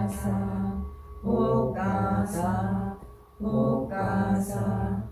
오가사 오가사 오가사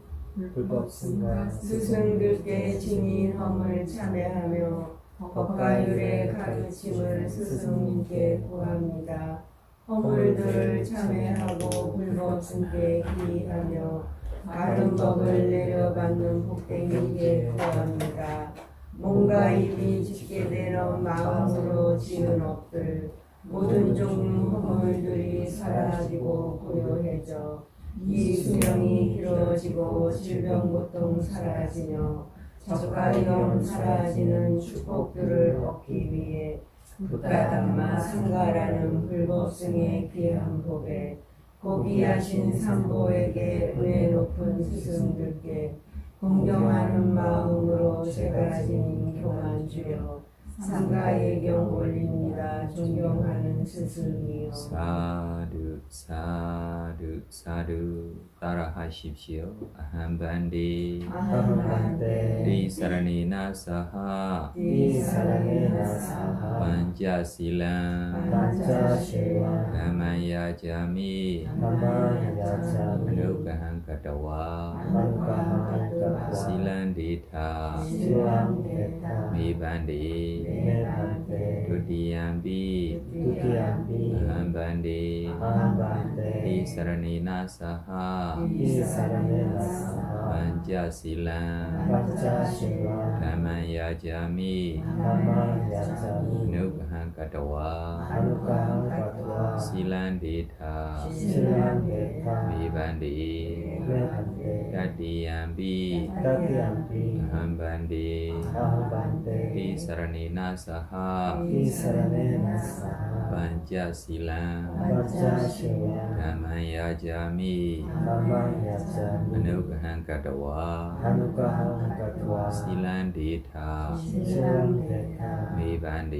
불법 승가 스승들께 증인 허물 참여하며 법과 율의 가르침을 스승님께 구합니다. 허물들을 참여하고 불법 승께 기하며 바른 법을 내려받는 복되기에 구합니다. 몸과 입이 짓게 되는 마음으로 지은 업들 모든 종류 허물들이 사라지고 고요해져 이 수명이 길어지고 질병 고통 사라지며 적가령 사라지는 축복들을 얻기 위해 부타담마 상가라는 불법승의 귀한 법에 고귀하신 삼보에게 은혜 높은 스승들께 공경하는 마음으로 제가 지닌 교만 주여 상가의 경 올립니다. 존경하는 스승이요. 사두 사두 사두 따라하십시오. 아함반디 아함반데 디사라니나 사하 디사라니나 사하 반자실랑 반자실랑 가마야자미 가마야자미 아누가한가타와 아누가한가타와 실란디타 실랑데타 미반디 메반데 두디암비 두디암비 아함반디 아함반데 디사라니나 사하 디사라니나 사하 반자실랑 반자실랑 가마야자미 가마야자미 아누가한가타와 아누가한가타와 실란디타 실랑데타 미반디 메반데 두디암비 따디암비 아함반디 아함반데 디사라니나 사하 디사라니나 사하 반자실랑 반자실랑 가마야자미 가마야자미 아누가한가타와 아누가한가타와 실란디타 실랑데타 미반디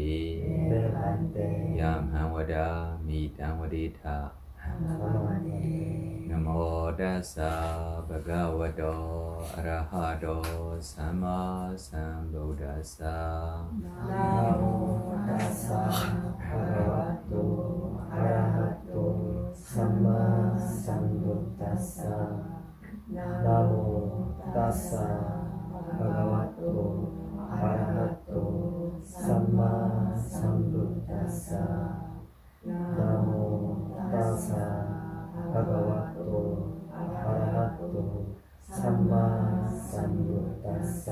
메반데 야함하와다 미담와디타 Namo Tassa Bhagavato Arahato Samma Sambuddhassa 나모 타사 바가와토 아라하토 삼마 삼부타사 나모 타사 바가와토 아라하토 삼마 삼부타사 나모 타사 바가와토 아라하토 삼마 삼부타사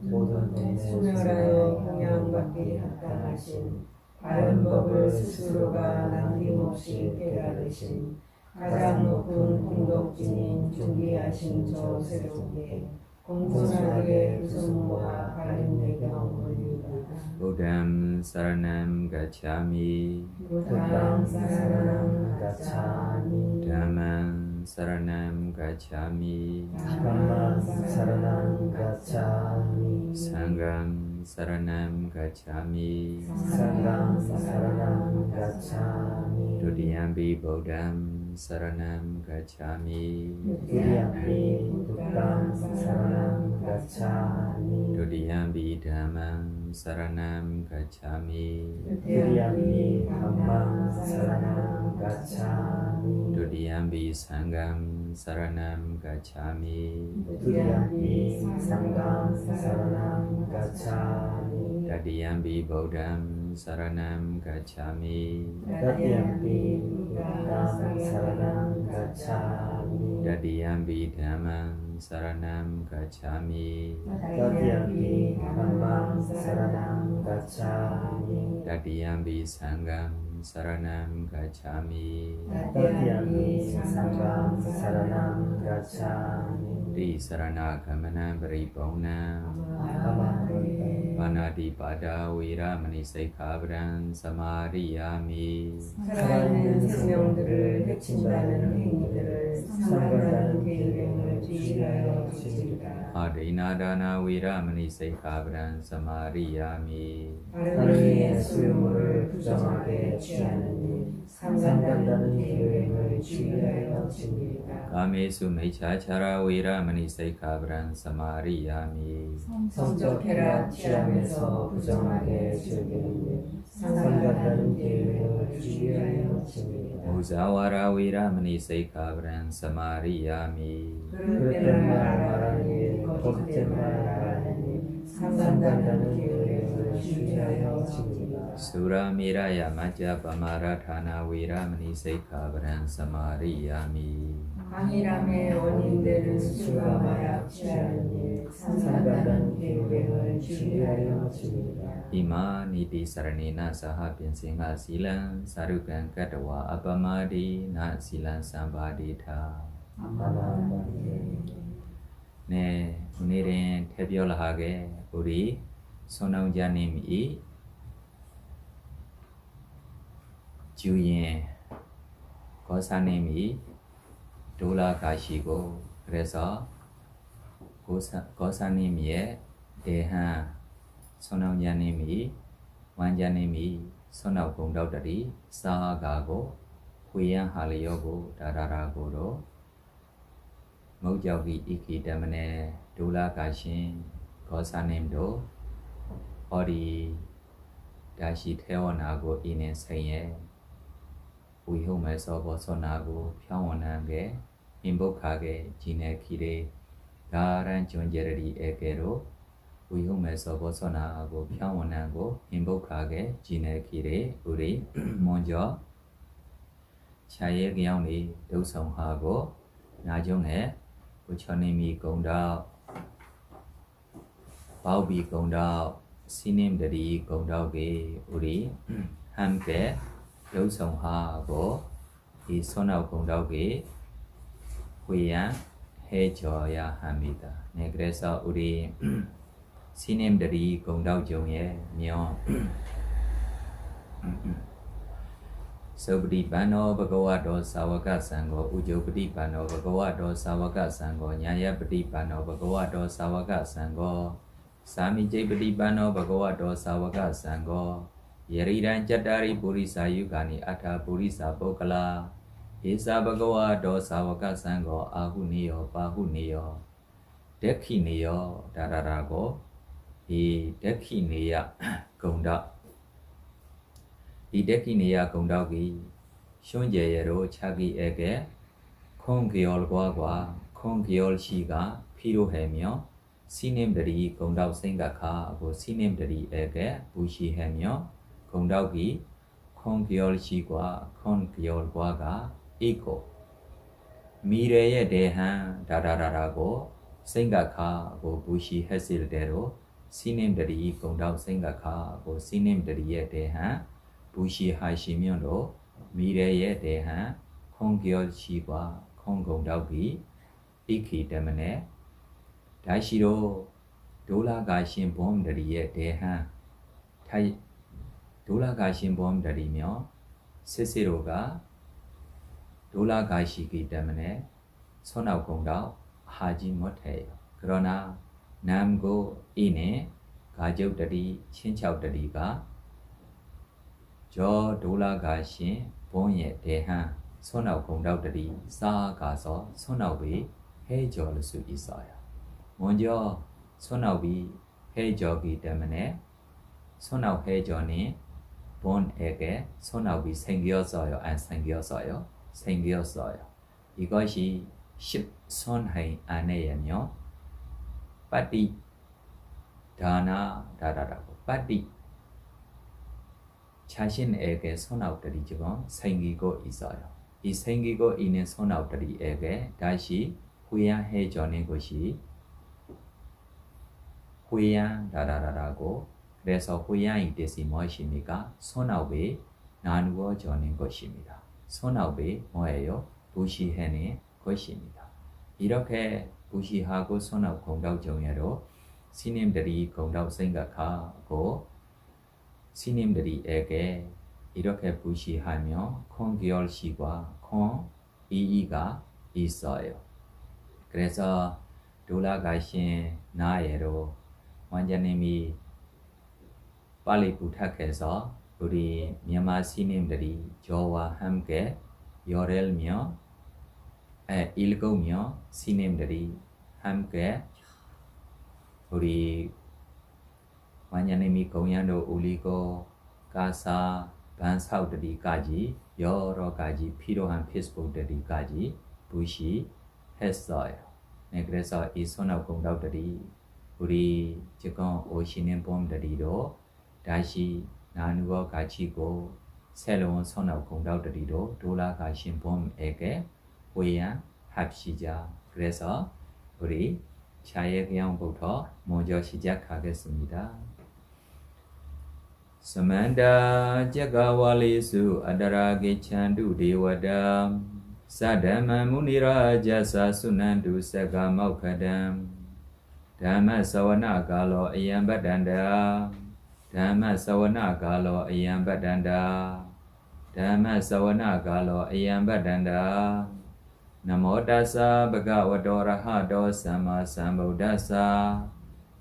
모든 소멸하여 공양받기 합당하신 바른 법을 스스로가 남김없이 깨달으신 가장 높은 공덕진인 존귀하신 저 세력에 공손하게 구승모와 바른 내경 올리다. Buddham Saranam Gacchami 부당 사랑하는 가차미 Dhammam Saranam Gacchami 담만 사랑한 가차미 Sangham Saranam Gacchami 상강 사랑한 가차미 Dudiyampi Buddham Saranam Gacchami 두리암비 두당 사랑한 가차미 Dudiyampi Dhammam Saranam Gacchami 두리암비 담만 사랑한 가차미 Dudiyampi Sangham Saranam Gacchami 두리암비 상강 사랑한 가차미 Tadiyampi Buddham Saranam Gacchami 두리암비 두당 사랑한 가차미 Tadiyampi Dhammam Saranam Gacchami 두리암비 담만 사랑한 가차미 Tadiyampi Sangham Saranam Gacchami 두리암비 상강 사랑한 가차미 Di Sarana Kamana Paripona 아마리 Panadipada Viramani Sikhabran Samadhiyami 살아있는 생명들을 해친다는 행위들을 삼가다는 계율행을 주의하여 지키리라. Adinadana Viramani Sikhabran Samadhiyami 다른 이의 소유물을 부정하게 취하는 일, 삼간다는 계율행을 주의하여 지키리라. Kamesu Mechachara Viramani Sikhabran Samadhiyami 성적해라 취하면서 부정하게 즐기는 일, 상상한다는 계획을 주의하여 지니라. 무자와라 위라마니 세이카브란 사마리야미. 그릇된 말 말하니 거짓된 말 말하니 상상한다는 계획을 주의하여 지니라. 수라미라야 마자 바마라타나 위라마니 세이카브란 사마리야미. 강이람의 원인되는 술과 마약 취하는 일 상상한다는 계획을 주의하여 지니라. 이마니디 사라니나 사하빈싱하 실란 사루간 카타와 아바마디 나 실란 삼바디타. 네, 오늘은 특별하게 우리 손왕자님이 주인 거사님이 돌아가시고 그래서 거사님의 대한 손왕자님이 왕자님이 손왕공덕들이 쌓아가고 후회하려고 따라라고도 목적이 있기 때문에 돌아가신 거사님도 어디 다시 태어나고 있는 생에 위험에서 벗어나고 평온하게 행복하게 지내기를 바란 존재들에게로 위험에서 벗어나고 평온하고 행복하게 지내기를 우리 먼저 차의 기원을 독성하고 나중에 부처님이 공덕, 바오비 공덕, 스님들이 공덕이 우리 함께 독성하고 이 선악 공덕이 회양해줘야 합니다. 네, 그래서 우리 스님들이 공덕 중에 Sabdipano Bhagavato Savaka Sangho Ujjopatipano Bhagavato Savaka Sangho Nyayapatipano Bhagavato Savaka Sangho Samijjapatipano Bhagavato Savaka Sangho Yaridan Chattari Purisa Yukani Atta Purisa Bokala Isa Bhagavato Savaka Sangho Ahuniyo Pahuniyo Dekhiniyo Dararago I Dekhiniya Gunda 이 데키니아 공덕이 현재로 자기에게 콩기열과 콩기열시가 필요하며 스님들이 공덕 생각하고 스님들이에게 무시하며 공덕이 콩기열시과 콩기열과가 있고 미래에 대한 다다라라고 생각하고 무시했을 대로 스님들이 공덕 생각하고 스님들이에 대한 무시하시면도 미래에 대한 콩결시과 콩공덕이 있기 때문에 다시로 돌아가신 보험들에 대한 돌아가신 보험들이며 스스로가 돌아가시기 때문에 선악공덕 하지 못해요. 그러나 남고 인의 가족들이 친척들이가 저 돌아가신 본에 대한 선악공덕들이 쌓아가서 선악이 해줄 수 있어요. 먼저 선악이 해주기 때문에 선악 해주니 본에게 선악이 생겼어요? 안 생겼어요? 생겼어요. 이것이 10선행 안에며 빠띠 다나 다라라고 빠띠 자신에게 선악들이 지금 생기고 있어요. 이 생기고 있는 선악들에게 다시 후양해주는 것이 후양다라라고 그래서 후양의 뜻이 무엇입니까? 선악이 나누어주는 것입니다. 선악이 뭐예요? 무시하는 것입니다. 이렇게 무시하고 선악 공덕 중에로 스님들이 공덕 생각하고 스님들이에게 이렇게 무시하며 콩기열시과 콩이의가 있어요. 그래서 돌아가신 나에로 왕자님이 빨리 부탁해서 우리 미얀마 스님들이 저와 함께 17명 7명 스님들이 함께 우리 왕자님이 공양도 올리고 가사 반사우들이까지 여러 가지 필요한 페이스북들이까지 부시했어요. 네, 그래서 이 선악공덕들이 우리 지금 오시는 분들이도 다시 나누어 가지고 새로운 선악공덕들이도 돌아가신 분에게 회양합시다. 그래서 우리 차례경부터 먼저 시작하겠습니다. Samanda Jagawalisu Adarage Chandu Dewadam Sadama Muniraja Sasunandu Sagamaukadam Dhamma Sawana Galo Ayambadanda Dhamma Sawana Galo Ayambadanda Dhamma Sawana Galo Ayambadanda Namo Dasa Bhagavato Arahato Sama Sambuddhassa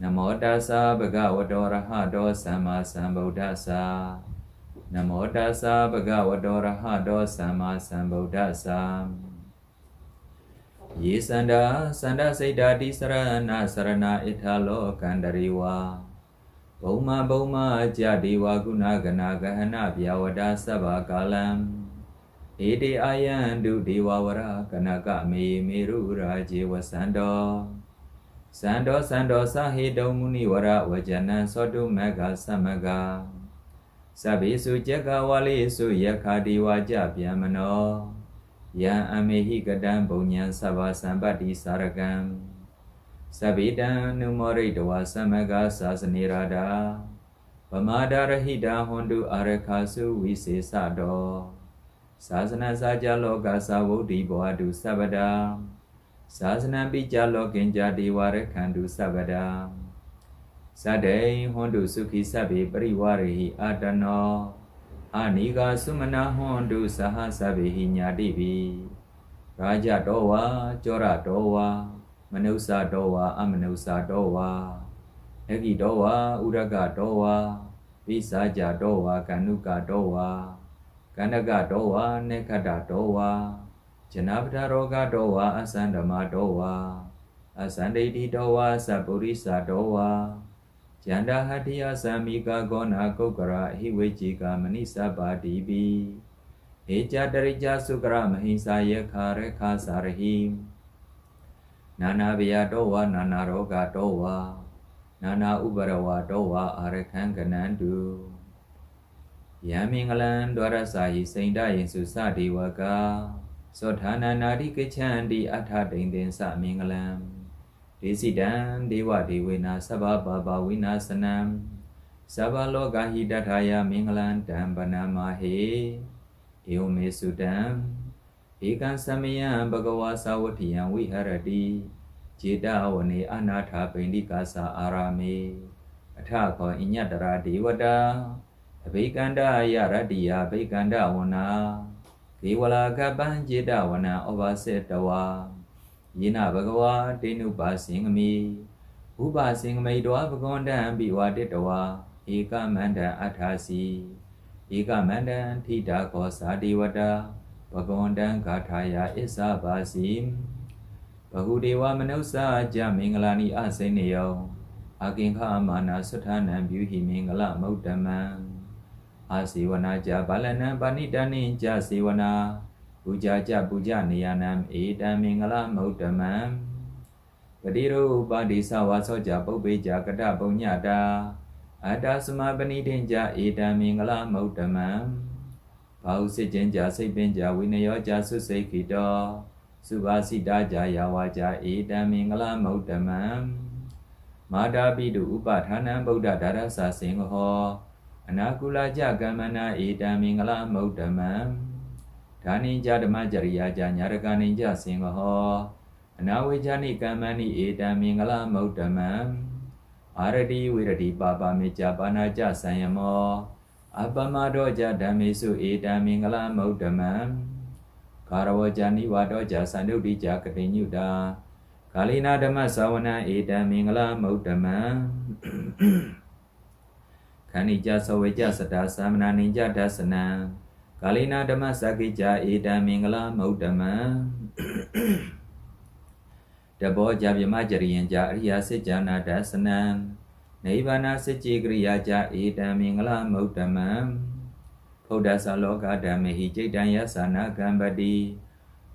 Namo Dasa Bhagavato Arahato Sama Sambuddhassa Namo Dasa Bhagavato Arahato Sama Sambuddhassa Ye Sanda Saidati Sarana Sarana Italo Kandariwa Bhuma Jadiwa Gunagana Gahana Vyavada Sabakalam Ede Ayandu Diwawara Kanaka Meru Rajiwa Sando Sahido Muniwara Vajana Sodu Mega Samaga Sabisu Jagawali Suyakadi Wajabhyamano Ya Amehi Gadam Bunyan Sava Sambadi Saragam Sabidan Numoridawa Samaga Sasanirada Pamadara Hondu Arakasu Visesado Sasana Saja Loga Savudi Boadu Sabada Sasana Bija Lokinja Diware Kandu Sabada Sade Hondu Suki Sabi Pariwarihi Adano Aniga Sumana Hondu Saha Sabihi Nyadibi Raja Dowa Jora Dowa Manusa Dowa Amanusa Dowa Egi Dowa Uraga Dowa Visaja Dowa Kanuka Dowa Kanaga Dowa Nekada Dowa Janabda Roga Dowa Asandama Dowa Asandedi Dowa Sapurisa Dowa Janda Hadia Samika Gona Kokara Hiwejika Manisa Badibi Eja Darija Sukara Mahisa Yakare Kasarahim Nana Vya Dowa Nana Roga Dowa Nana Ubarawa Dowa Arekanganandu Yamingalan Dwarasahi Sainda Yesu Sadiwaka Sodhana Nadi Kichandi Atha Dindin Sa Mingalam Desidan Dewa Dewena Sababa Winasanam Sabaloga Hidataya Mingalan Dambana Mahe Eume Sudam Ekan Samaya Bhagawa Sawatiyan Viharadi Jeda Wane Anatha Pendikasa Arame Athako Inyadara Devada Abhikanda Yaradiya Abhikanda Wana Kiwala Gaban Jeda Wana Ovasetawa Yina Bhagawa Denupa Singami Upa Singami Dwa Bhagondan Biwa Detawa Eka Manda Athasi Eka Manda Tita Kosa Devada Bhagondan Kathaya Isa Basim Bahudewa Manusa Jamingalani Aseneyo Akinka Mana Suthanan Byuhi Mingala Maudaman Asiwana Jabalana Banidani Jasiwana Puja Puja Niyanam Eda Mingala Maudaman Kadiru Badisa Wasoja Bobeja Kada Bonyada Ada Suma Banidinja Eda Mingala Maudaman Pausi Jenja Sipinja Winayo Jasu Sekido Subasida Jaya Waja Eda Mingala Maudaman Mada Bidu Upathanam Buddha Darasa Singho Anakula Jagamana Eda Mingala Maudaman Dhani Jadama Jariya Janyaraka Ninja Singho Anawejani Kamani Eda Mingala Maudaman Aradi Viradi Baba Mijabana Jasayamo Abamado Jadamisu Eda Mingala Maudaman Karawajani Wado Jasanudi Jakatinyuda Kalina Dhamma Sawana Eda Mingala Maudaman Kanija Saweja Sada Samana Ninja Dasana Kalina Dhamma Sakija Eda Mingala Maudaman Dabo Jabyama Jariyan Jariya Sejana Dasana Nibbana Sachi Kriyaja Idam Mingala Mautamam Podasa Loka Dhammehi Chaitanya Sana Gambadi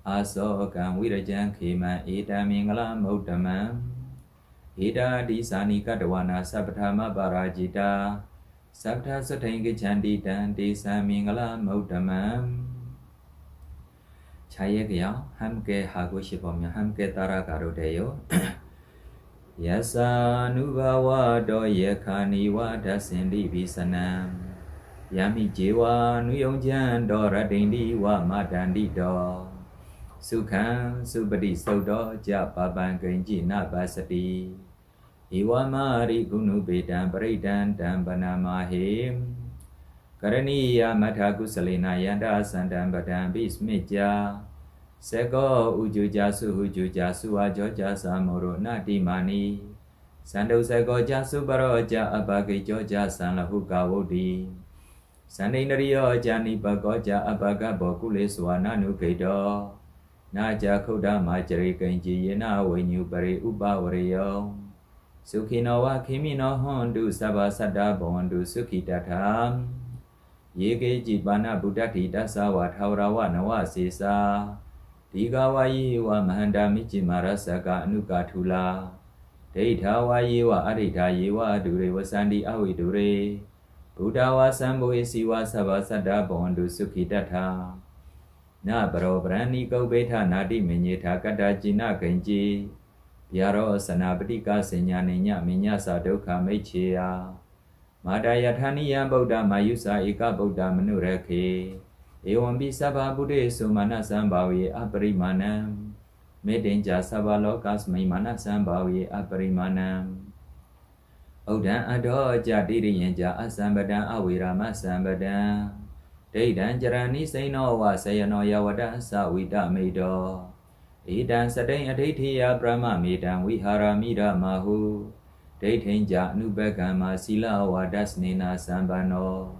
Aso Kam Virajan Khema Idam Mingala Mautamam Ida Disani Kadawana Sabbatama Parajita Sabta Satangi Chandi Dan Disa Mingala Mautamam Chayagya Hamke Hagushipomya Hamke Tarakarudeyo Yasa Nubawa Do Yekhani Wada Sindi Visanam Yami Jiwa Nuyongjan Do Radindi Wa Madandi Do Sukhan Subadi Sodo Japaban Genji Nabasati Iwa Mari Gunu Bedan Baridan Dambana Mahim Karaniya Mathaku Salina Yanda Sandam Badan Bismija Seko Ujuja Suhujuja Suwajoja Samuro Nadimani Sando Seko Jasu Baroja Abagi Joja Sanlahu Kawudi Sandinariyo Jani Bagoja Abaga Bokule Swananu Kedo Naja Koda Majari Genji Yena Wenyu Bari Ubawariyo Sukino Kimino Hondu Sabasada Bondu Sukitatam Yege Jibana Buddhati Dasawa Taurawa Nawa Sisa Digawayi wa Mahanda Michimara Saka Nukatula Deitawayi wa Aritayi wa Dure Wasandi Awi Dure Buddha wa Sambo Siwa Sabasada Bondu Sukidata Na Baro Brani Gobeta Nadi Minyeta Kadajina Genji Yaro Sanabdika Senyaninya Minyasa Doka Mechia Madayataniya Buddha Mayusa Ika Buddha Manurake Ewan Bisaba Buddha Sumana Sambawi Aparimanam Medenja Sabalokas Maimana Sambawi Aparimanam Odan Ado Jadiri Yenja Asambadan Awirama Sambadan Dedan Jarani Saino Wasayano Yawada Sawida Medo Idan Sadai Aditya Brahma Medan Vihara Mida Mahu Detenja Nubagama Sila Wadas Nina Sambano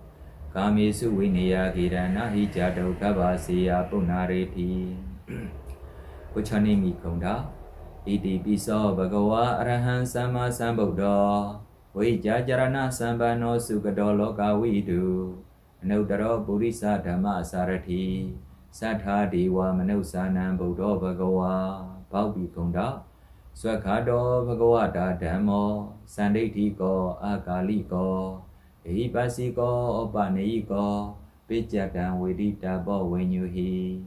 Kami Suwiniya Girana Hijado Kabasiya Punareti Kuchani Mikunda Iti Piso Bhagawa Arahan Sama Sambuddha Vija Jarana Sambano Sugadolo Kawidu Anudaro Burisa Dhamma Sarati Satha Dewa Manusanam Buddha Bhagawa Baubi Kunda Swakado Bhagavata Dhammo Sanditiko Akaliko Ehipasiko Opaniko Pijadan Vedita Bo Venyuhi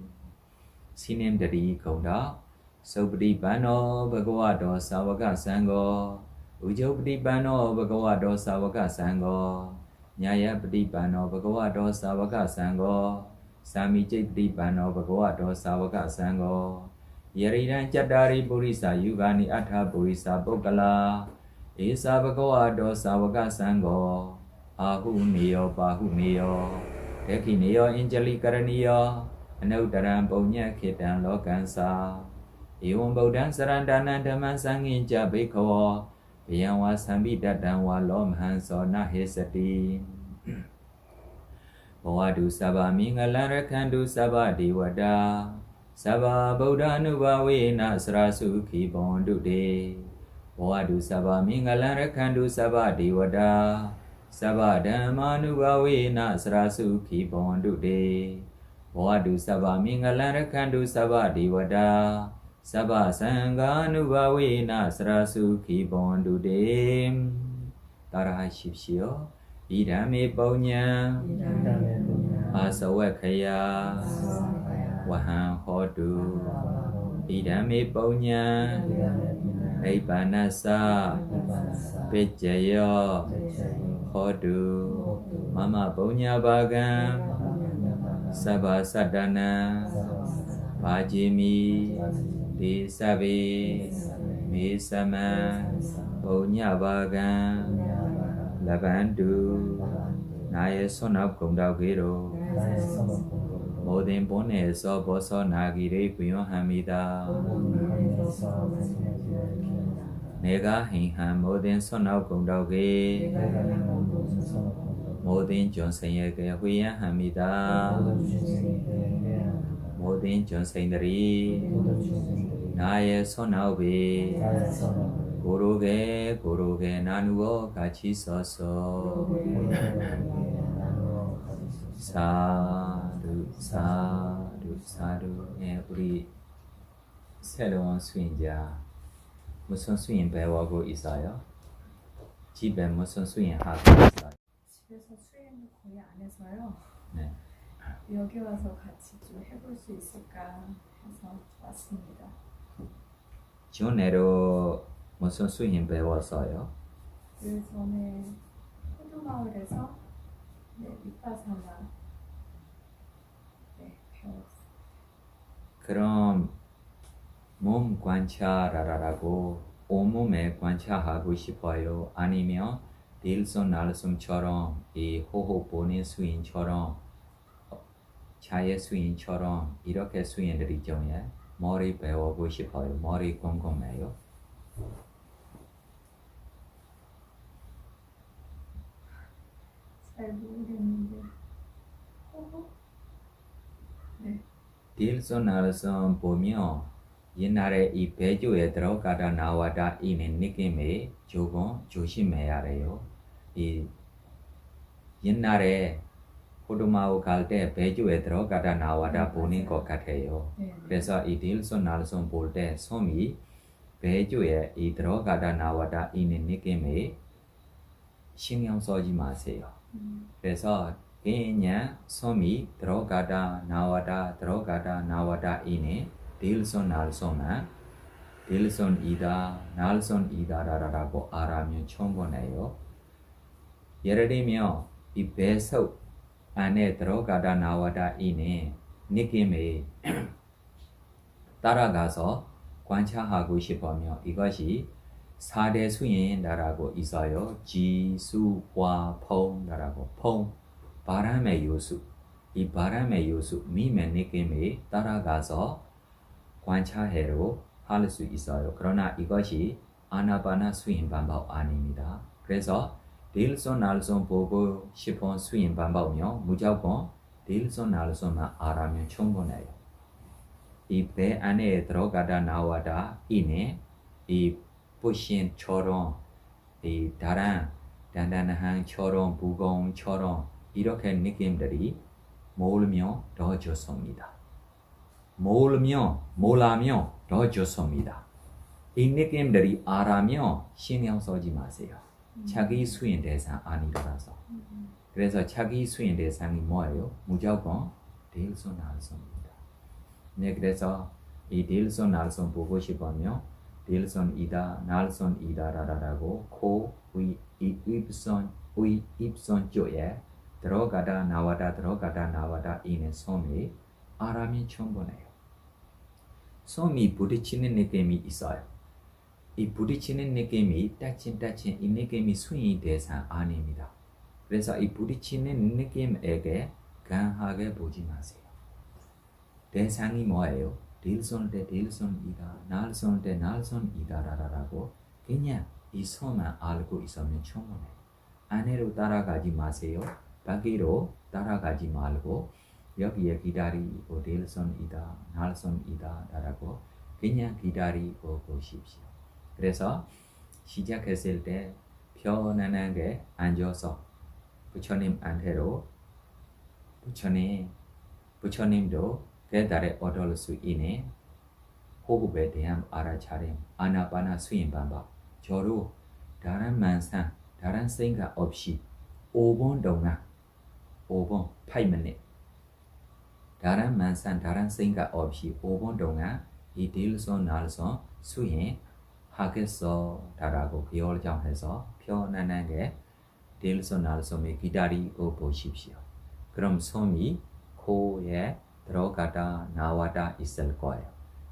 Sinem Dari Konda Sobdi Bano Bhagavato Savaka Sango Ujobdi Bano Bhagavato Savaka Sango Nyaya Bdi Bano Bhagavato Savaka Sango Sami Jibdi Bano Bhagavato Savaka Sango Yaridan Jadari Burisa Yugani Atha Burisa Bokala Isa Bhagavato Savaka Sango Ahu Neo Bahu Neo Deki Neo Injali Karaniyo Anudaram Punya Kitan Lokansa Iwam Bodhan Sarandana Dhaman Sangin Jabiko Piyanwa Sambida Danwa Lom Hanso Nahisati Bawadu Sabha Mingalan Rakandu Sabha Diwada Sabha Buddha Nubawe Nasrasu Kibondu De Bawadu Sabha Mingalan Rakandu Sabha Diwada Sabha Dhamma Nubawe Nasrasu Kibondu De Bawadu Sabha Mingalan Rakandu Sabha Diwada Sabha Sangha Nubawe Nasrasu Kibondu De Taraha Shipshio Idame Paunya Asawakaya Wahan Hodu Idame Paunya Aipanasa Pejayo Hodu Mama Paunya Bagam Sabha Sadana Pajimi Disavi Misama Paunya Bagam Labandu Naya Sonab Kundao Giro Modin Bone So Boso Nagire Puyo Hamida Nega Hinhan Modin Sonab Kundao Ge Modin Johnson Yage Huya Hamida Modin Johnson Dari 나의 손 아홉이 나의 손을 고르게 나누어 같이 써서 나누어 가지소서. 사두. 예, 우리 새로운 수행자 무슨 수행 배우고 있어요? 집에 무슨 수행 하고 있어요? 집에서 수행을 거의 안 해서요. 네. 여기 와서 같이 좀 해볼 수 있을까 해서 왔습니다. 전에로 무슨 수행 배웠어요? 그 전에 호두마을에서 밑바사나 배웠어요. 그럼 몸 관찰하라고 온몸에 관찰하고 싶어요? 아니면 딜손 날숨처럼 이 호흡 보는 수행처럼 자의 수행처럼 이렇게 수행들이 중에 머리 배우고 싶어요? 머리 궁금해요? 잘 모르겠는데 호흡? 딜손 날숨 보면 옛날에 이 배주에 들어가다 나와다 있는 느낌이 조금 조심해야 해요. 이 옛날에 호두마을 갈 때 배주에 들어가다 나와다 보는 것 같아요. 네. 그래서 이 딜손 날손 볼 때 손이 배주에 이 들어가다 나와다 있는 느낌이 신경 쓰지 마세요. 그래서 그냥 손이 들어가다 나와다 있는 딜손 날손만 딜손이다 날손이다라고 알아면 충분해요. 예를 들면 이 배속 안에 들어가다 나와다 있는 느낌이 따라가서 관찰하고 싶으면 이것이 4대 수행이라고 있어요. 지, 수, 화, 펑이라고. 펑, 바람의 요수. 이 바람의 요수, 미의 느낌이 따라가서 관찰해로 할 수 있어요. 그러나 이것이 아나파나 수행 방법 아닙니다. 그래서 딜손 날손 보고 싶은 수행 방법이면 무조건 딜손 날손만 알아면 충분해요. 이 배 안에 들어가다 나와다 있는 이 부신처럼 이 다른 단단한처럼 무거운처럼 이렇게 느낌들이 몰면 더 좋습니다. 몰라면 더 좋습니다. 이 느낌들이 알아면 신경 쓰지 마세요. 자기 수행 대상 아니라서. 그래서 자기 수행 대상이 뭐예요? 무조건 딜손 날손입니다. 네, 그래서 이 딜손 날손 보고 싶으면 딜손이다 날손이다라고 코, 위, 입선 쪽에 들어가다 나와다 있는 손이 알아면 충분해요. 손이 부딪히는 느낌이 있어요. 이 부딪히는 느낌이 따친 이 느낌이 수행의 대상 아닙니다. 그래서 이 부딪히는 느낌에게 강하게 보지 마세요. 대상이 뭐예요? 딜손 때 딜손이다, 날손 때 날손이다라고 그냥 이 손만 알고 있으면 충분해요. 안으로 따라가지 마세요. 밖으로 따라가지 말고 여기에 기다리고 딜손이다, 날손이다라고 그냥 기다리고 보십시오. 그래서 시작했을 때 편안하게 앉아서 부처님한테로 부처님도 깨달아 얻을 수 있는 호흡에 대한 알아차림, 아나파나 수행 방법. 저로 다른 만상, 다른 생각 없이 5분 동안 8minute 다른 만상, 다른 생각 없이 5분 동안 이 딜손 날손 수행하겠어라고 결정해서 편안하게 딜손 날손을 기다리고 보십시오. 그럼 손이 코에 들어가다 나와다 있을 거예요.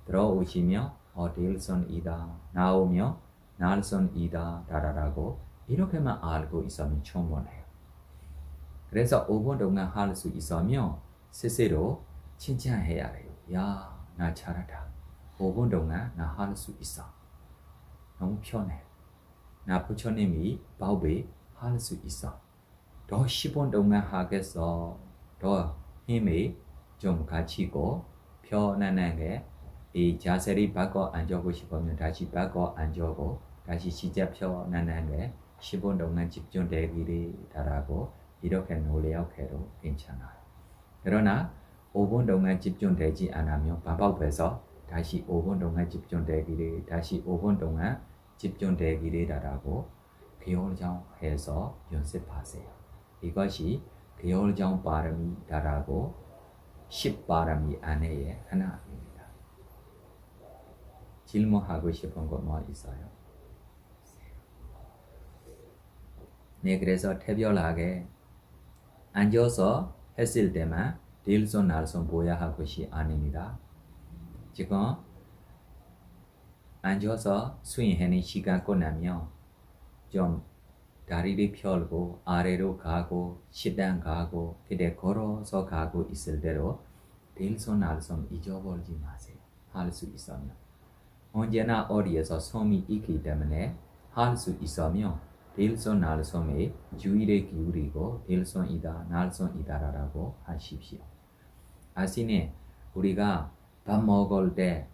들어오시면 딜손이다, 나오면 날손이다 라고 이렇게만 알고 있으면 충분해요. 그래서 5분 동안 할 수 있으면 스스로 칭찬해야 해요. 야, 나 잘하다. 5분 동안 나 할 수 있어. 너무 편해. 나 부처님이 법을 할 수 있어. 더 10분 동안 하겠어. 더 힘이 좀 가지고 편안하게 이 자세를 바꿔 앉아보고 싶으면 다시 바꿔 앉아고 다시 시작 편안하게 10분 동안 집중되기를 바라고 이렇게 노력해도 괜찮아요. 그러나 5분 동안 집중되지 않으면 반복해서 다시 5분 동안 집중되기를 다시 5분 동안 집중되기를 바라고 겨울정해서 연습하세요. 이것이 겨울정 발음이 다라고 10발음이 안에 하나입니다. 질문하고 싶은 거 뭐 있어요? 네, 그래서 특별하게 앉아서 했을 때만 딜손 날손 보야 할 것이 아닙니다. 지금 앉아서 수행하는 시간 끝나면 좀 다리를 펴고 아래로 가고 식당 가고 그때 걸어서 가고 있을 때로 딜손 날손 잊어버리지 마세요. 할 수 있으면 언제나 어디에서 손이 있기 때문에 할 수 있으면 딜손 날손에 주의를 기울이고 딜손이다 날손이다라고 하십시오. 아시네, 우리가 밥 먹을 때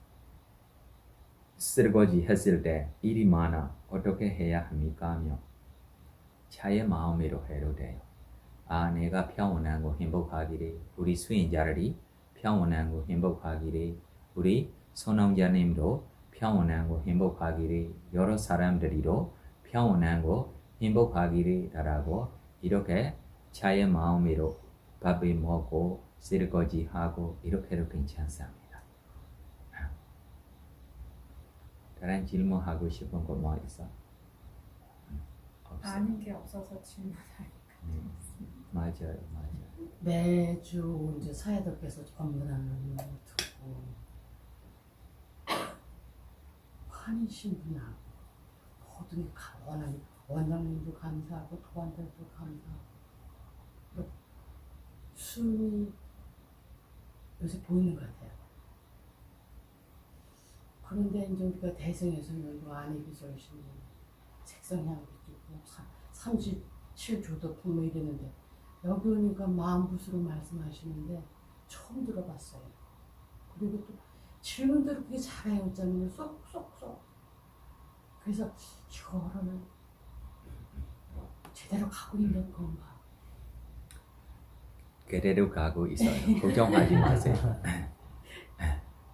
설거지 했을 때 일이 많아 어떻게 해야 합니까 하며 차의 마음으로 해도 돼요. 아, 내가 평온하고 행복하기를, 우리 수행자들이 평온하고 행복하기를, 우리 선왕자님도 평온하고 행복하기를, 여러 사람들이도 평온하고 행복하기를 바라고 이렇게 차의 마음으로 밥을 먹고 설거지하고 이렇게 해도 괜찮습니다. 다른 질문하고 싶은 거 뭐 있어? 없어. 아는 게 없어서 질문하니까. 맞아요. 매주 이제 사회들께서 법문하는 거 듣고 환희신 분하고 모든 원장님도 감사하고 도안들도 감사하고 숨이 요새 보이는 것 같아요. 그런데 이제 우리가 대성에서 여기 안에 비설신 색성향도 있고 37조도 품뭐 이랬는데 여기 오니까 마음붓으로 말씀하시는데 처음 들어봤어요. 그리고 또 질문대로 그게 잘 해오잖아요. 쏙쏙쏙. 그래서 이거로는 제대로 가고 있는 건가? 그대로 가고 있어요. 걱정하지 마세요.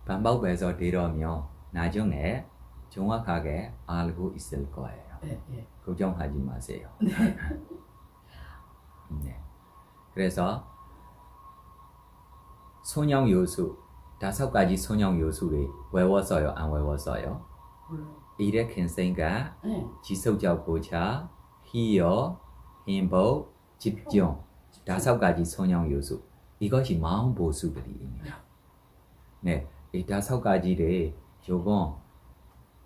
반복해서 들으면 나중에 정확하게 알고 있을 거예요. 네. 걱정하지 마세요. 네. 그래서 소냥 요수 5가지 소냥 요수를 외웠어요? 안 외웠어요? 물론. 일의 큰 생각, 네. 지속적 고찰, 희열, 행복, 집중 5가지 소냥 요수. 이것이 마음 보수들입니다. 네, 이 5가지를 조금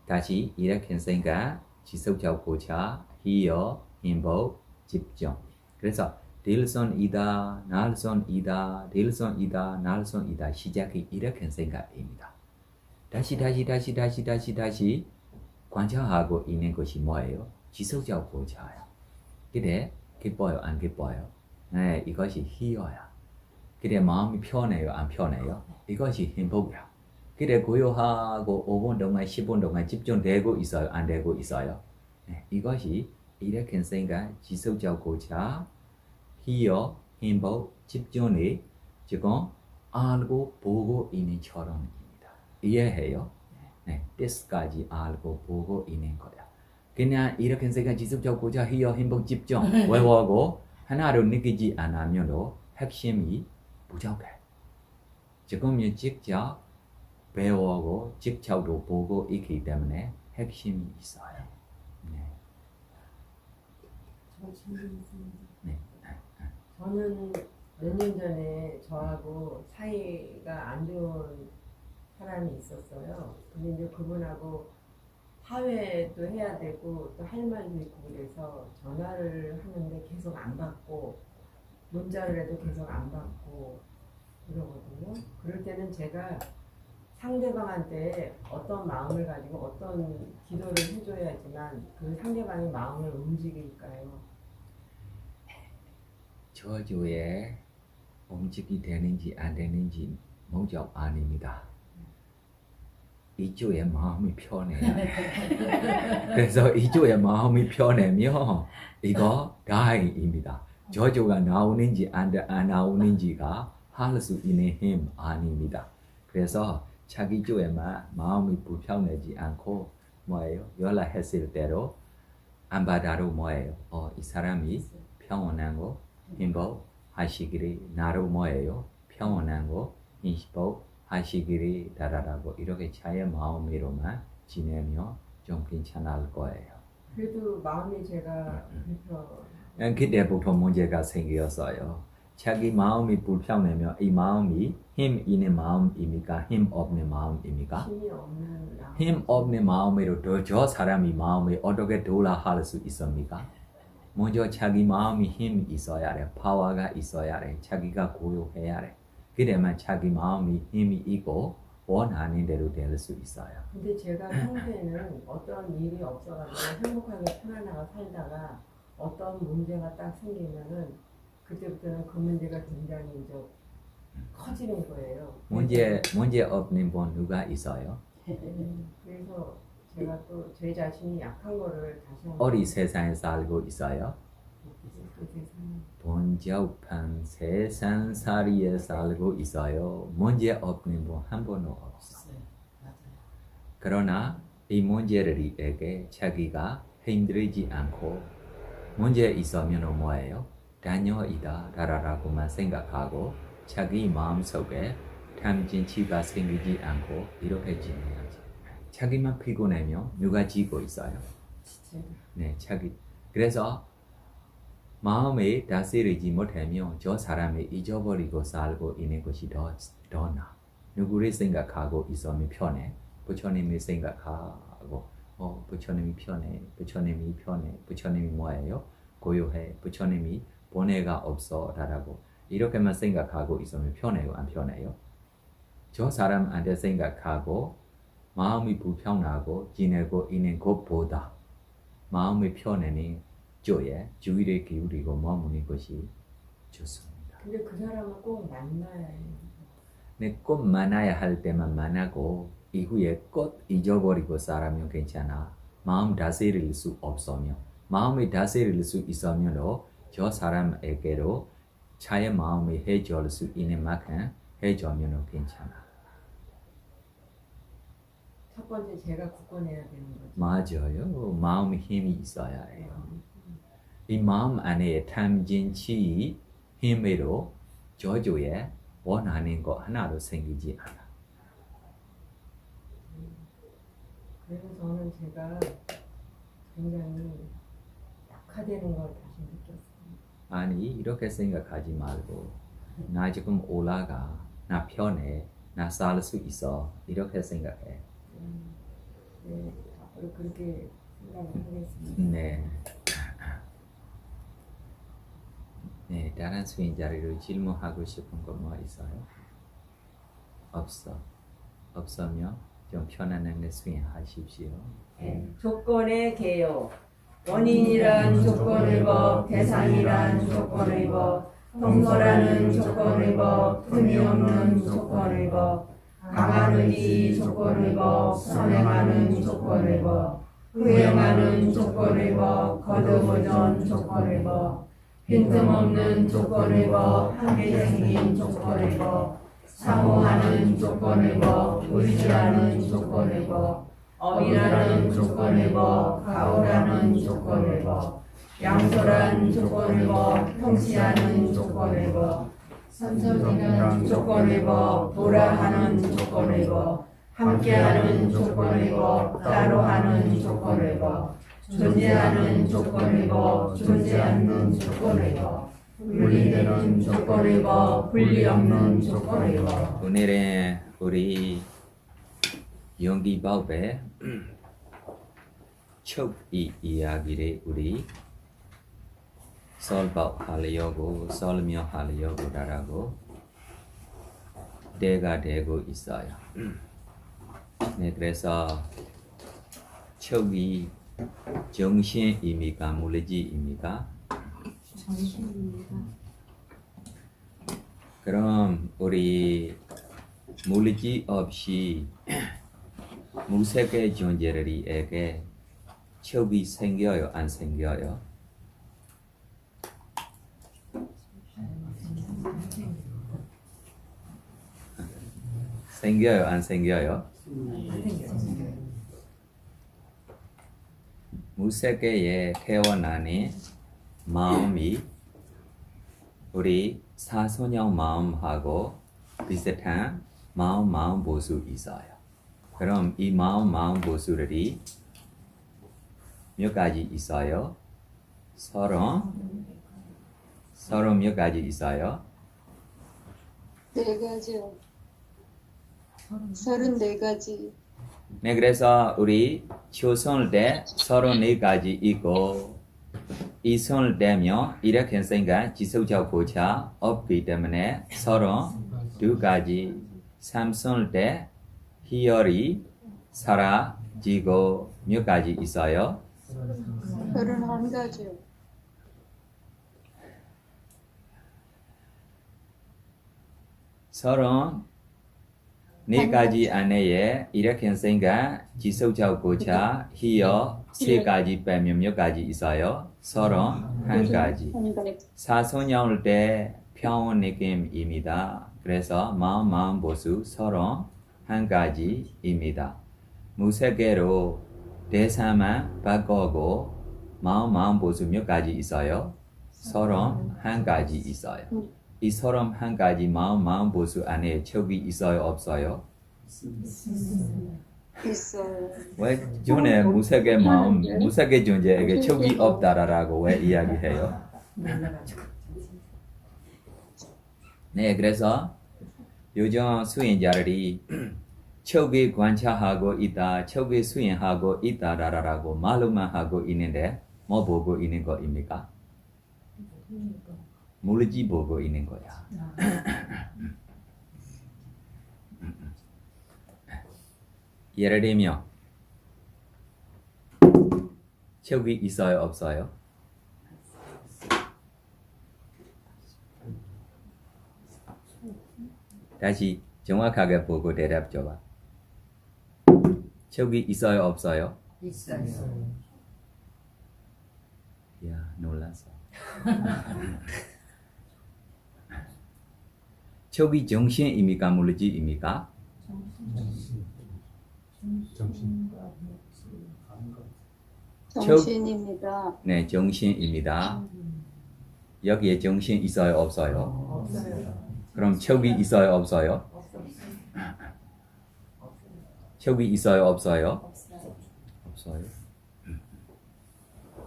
다시 일의 큰 생각, 지속적 고찰, 희열, 행복, 집중. 그래서 딜손이다, 날손이다, 딜손이다, 날손이다 시작이 이렇게 생각입니다. 다시 관찰하고 있는 것이 뭐예요? 지속적 고찰이에요. 그래 기뻐요, 안 기뻐요? 네, 이것이 희열이야. 그래 마음이 편해요, 안 편해요? 이것이 행복이야. 그래 고요하고 5분 동안, 10분 동안 집중되고 있어요, 안 되고 있어요? 네, 이것이 이렇게 생각, 지속적 고찰, 희열, 행복, 집중이 지금 알고 보고 있는 처럼입니다. 이해해요? 네, 뜻까지 알고 보고 있는 거야. 그냥 이렇게 생각, 지속적 고찰, 희열, 행복, 집중 외우고 하나로 느끼지 않으면도 핵심이 부족해. 지금 직접 배우고 직접도 보고 있기 때문에 핵심이 있어요. 네. 네. 저는 몇 년 전에 저하고 사이가 안 좋은 사람이 있었어요. 근데 이제 그분하고 화해도 해야 되고 또 할 말도 있고 그래서 전화를 하는데 계속 안 받고 문자를 해도 계속 안 받고 그러거든요. 그럴 때는 제가 상대방한테 어떤 마음을 가지고 어떤 기도를 해줘야지만 그 상대방의 마음을 움직일까요? 저주에 움직이 되는지 안 되는지 목적 아닙니다. 이쪽에 마음이 편해요. 그래서 이쪽에 마음이 편하면 이거 다행입니다. 저쪽가 나오는지 안 나오는지가 할 수 있는 힘 아닙니다. 그래서 자기 쪽에만 마음이 불편하지 않고 뭐예요? 연락했을 때로 안 받아도 뭐예요? 이 사람이 평온하고 행복하시기를 나로 뭐예요? 평온하고 행복하시기를 바라라고 이렇게 자의 마음으로만 지내면 좀 괜찮을 거예요. 그래도 마음이 제가 불편. 그때부터 문제가 생겼어요. 자기 마음이 불편하면 이 마음이 힘 있는 마음입니까? 힘 없는 마음입니까? 힘이 없는 마음. 힘 없는 마음으로 저 사람이 마음이 어떻게 돌아할 수 있습니까? 먼저 자기 마음이 힘이 있어야 돼. 파워가 있어야 돼. 자기가 고요해야 돼. 그래야만 자기 마음이 힘이 있고 원하는 대로 될 수 있어요. 근데 제가 평소에는 어떤 일이 없어가지고 행복하게 편안하게 살다가 어떤 문제가 딱 생기면은 그때부터는 그 문제가 굉장히 이제 커지는 거예요. 문제 없는 분 누가 있어요? 그래서 제가 또 제 자신이 약한 거를 다시 한번 어디 세상에 살고 있어요? 그 세상에 번잡한 세상살이에 살고 있어요. 문제 없는 분 한 분도 없어요. 없어요. 맞아요. 그러나 이 문제들에게 자기가 힘들지 않고 문제 있으면 뭐예요? 다녀이다 라라라고만 생각하고 자기 마음속에 탐진치가 생기지 않고 이렇게 지내야지. 자기만 피곤하면 누가 지고 있어요? 진짜 네, 자기. 그래서 마음에 다스리지 못하면 저 사람이 잊어버리고 살고 있는 것이 더 나. 누구를 생각하고 있으면 편해. 부처님이 생각하고 부처님이 편해. 부처님이 편해. 부처님이 뭐예요? 고요해. 부처님이 번뇌가 없어 라고 이렇게만 생각하고 있으면 편해요? 안 편해요? 저 사람한테 생각하고 마음이 불편하고 지내고 있는 것보다 마음이 편하니 쪽에 주의를 기울이고 머무는 것이 좋습니다. 근데 그 사람은 꼭 만나야 해요. 근데 꼭 만나야 할 때만 만나고 이후에 꼭 잊어버리고 살아면 괜찮아. 마음 다스릴 수 없으면 마음이 다스릴 수 있으면도 저 사람에게로 자의 마음이 해줄 수 있는 만큼 해주면 괜찮아. 첫 번째 제가 굳건해야 되는 거죠. 맞아요. 마음에 힘이 있어야 해요. 이 마음 안에 탐진치 힘으로 저주에 원하는 거 하나도 생기지 않아. 그래서 저는 제가 굉장히 약화되는 걸 다시 느꼈어요. 아니 이렇게 생각하지 말고 나 지금 올라가, 나 편해, 나 살 수 있어 이렇게 생각해. 네, 앞으로 그렇게 생각을 하겠습니다. 네. 네, 다른 수행자리로 질문하고 싶은 거 뭐 있어요? 없어. 없으면 좀 편안하게 수행하십시오. 조건의 개요. 원인이란 조건의 법, 대상이란 조건의 법, 동서라는 조건의 법, 틈이 없는 조건의 법, 강한 의지 조건의 법, 선행하는 조건의 법, 후행하는 조건의 법, 거듭오전 조건의 법, 빈틈없는 조건의 법, 함께 생긴 조건의 법, 사모하는 조건의 법, 의지하는 조건의 법, 어이라는 조건의 법, 가오라는 조건의 법, 양소란 조건의 법, 통치하는 조건의 법, 선서지는 조건의 법, 도라하는 조건의 법, 함께하는 조건의 법, 따로 하는 조건의 법, 존재하는 조건의 법, 존재 않는 조건의 법, 분리되는 조건의 법, 분리 없는 조건의 법. 오늘은 우리 용기법의 첫 이야기를 우리 설명하려고 라고 때가 되고 있어요. 네, 그래서 척이 정신입니까? 물리지입니까? 정신입니다. 그럼 우리 물리지 없이 무색의 존재들에게 척이 생겨요, 안 생겨요? 생겨요, 안 생겨요? 무색의 태어나는 마음이 우리 사소녀 마음하고 비슷한 마음 보수 있어요. 그럼 이 마음 보수들이 몇 가지 있어요? 서로 몇 가지 있어요? 4가지요. 34가지. 네, 그래서 우리 초선을 때 34가지 있고 이선을 때면 이렇게 생각 지속적 고차 없기 때문에 32가지 삼선을 때 희열이 사라지고 몇 가지 있어요? 31가지요. 서른 네 가지 안에 이렇게 생각 지속적 고차 희열 3가지 빼면 몇 가지 있어요? 31가지. 1가지. 사소녀일 때 평온 느낌입니다. 그래서 마음 보수 31가지입니다. 무색계로 대사만 바꾸고 마음 보수 몇 가지 있어요? 31가지 있어요. 이 31가지 마음 보수 안에 척이 있어요, 없어요? 있어요. 왜 전에 무색의 마음, 무색의 존재에게 척이 없다라고 왜 이야기해요? 네, 그래서 요즘 수행자들이 척이 관찰하고 있다, 척이 수행하고 있다라고 말로만 하고 있는데 뭐 보고 있는 거입니까? 모르지 보고 있는 거야. 예를 들면 척이 있어요, 없어요? 다시 정확하게 보고 대답 줘봐. 척이 있어요, 없어요? 있어요. 야, 놀랐어. 척이 정신입니까, 물질입니까? 정신입니다. 네, 정신입니다. 여기에 정신 있어요, 없어요? 없어요. 그럼 척이 있어요, 없어요? 척이 있어요, 없어요? 없어요.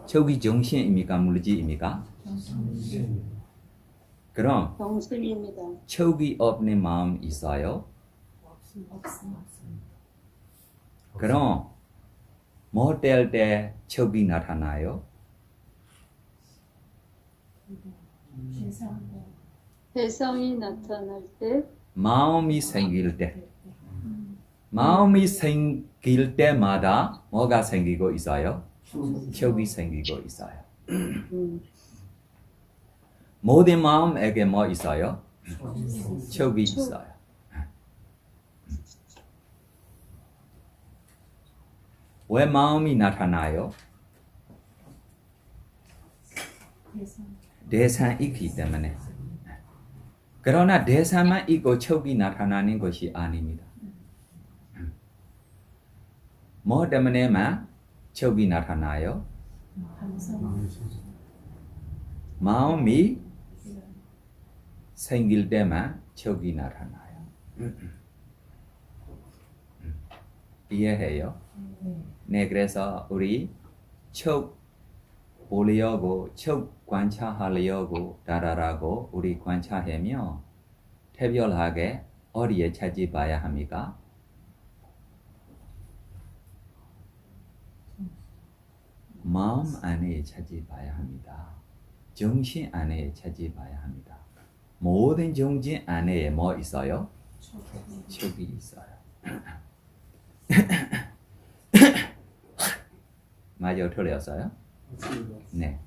척이 정신입니까, 물질입니까? 그럼 정신입니다. 척이 없는 마음 있어요? 그럼 뭐 될 때 척이 나타나요? 대상이 나타날 때 마음이 생길 때. 마음이 생길 때마다 뭐가 생기고 있어요? 척이 생기고 있어요. 모든 마음에게 뭐 있어요? 척이 있어요. 왜 마음이 나타나요? 대상이 있기 때문에. 그러나 대상만 있고 척이 나타나는 것이 아닙니다. 뭐 때문에만 척이 나타나요? 마음이 생길 때만 척이 나타나요. 이해해요? 네, 그래서 우리 척 보려고 척 관찰하려고 따라라고 우리 관찰하며 특별하게 어디에 찾아봐야 합니까? 마음 안에 찾아봐야 합니다. 정신 안에 찾아봐야 합니다. 모든 정신 안에 뭐 있어요? 척이 있어요. 맞아요, 틀렸어요? 네.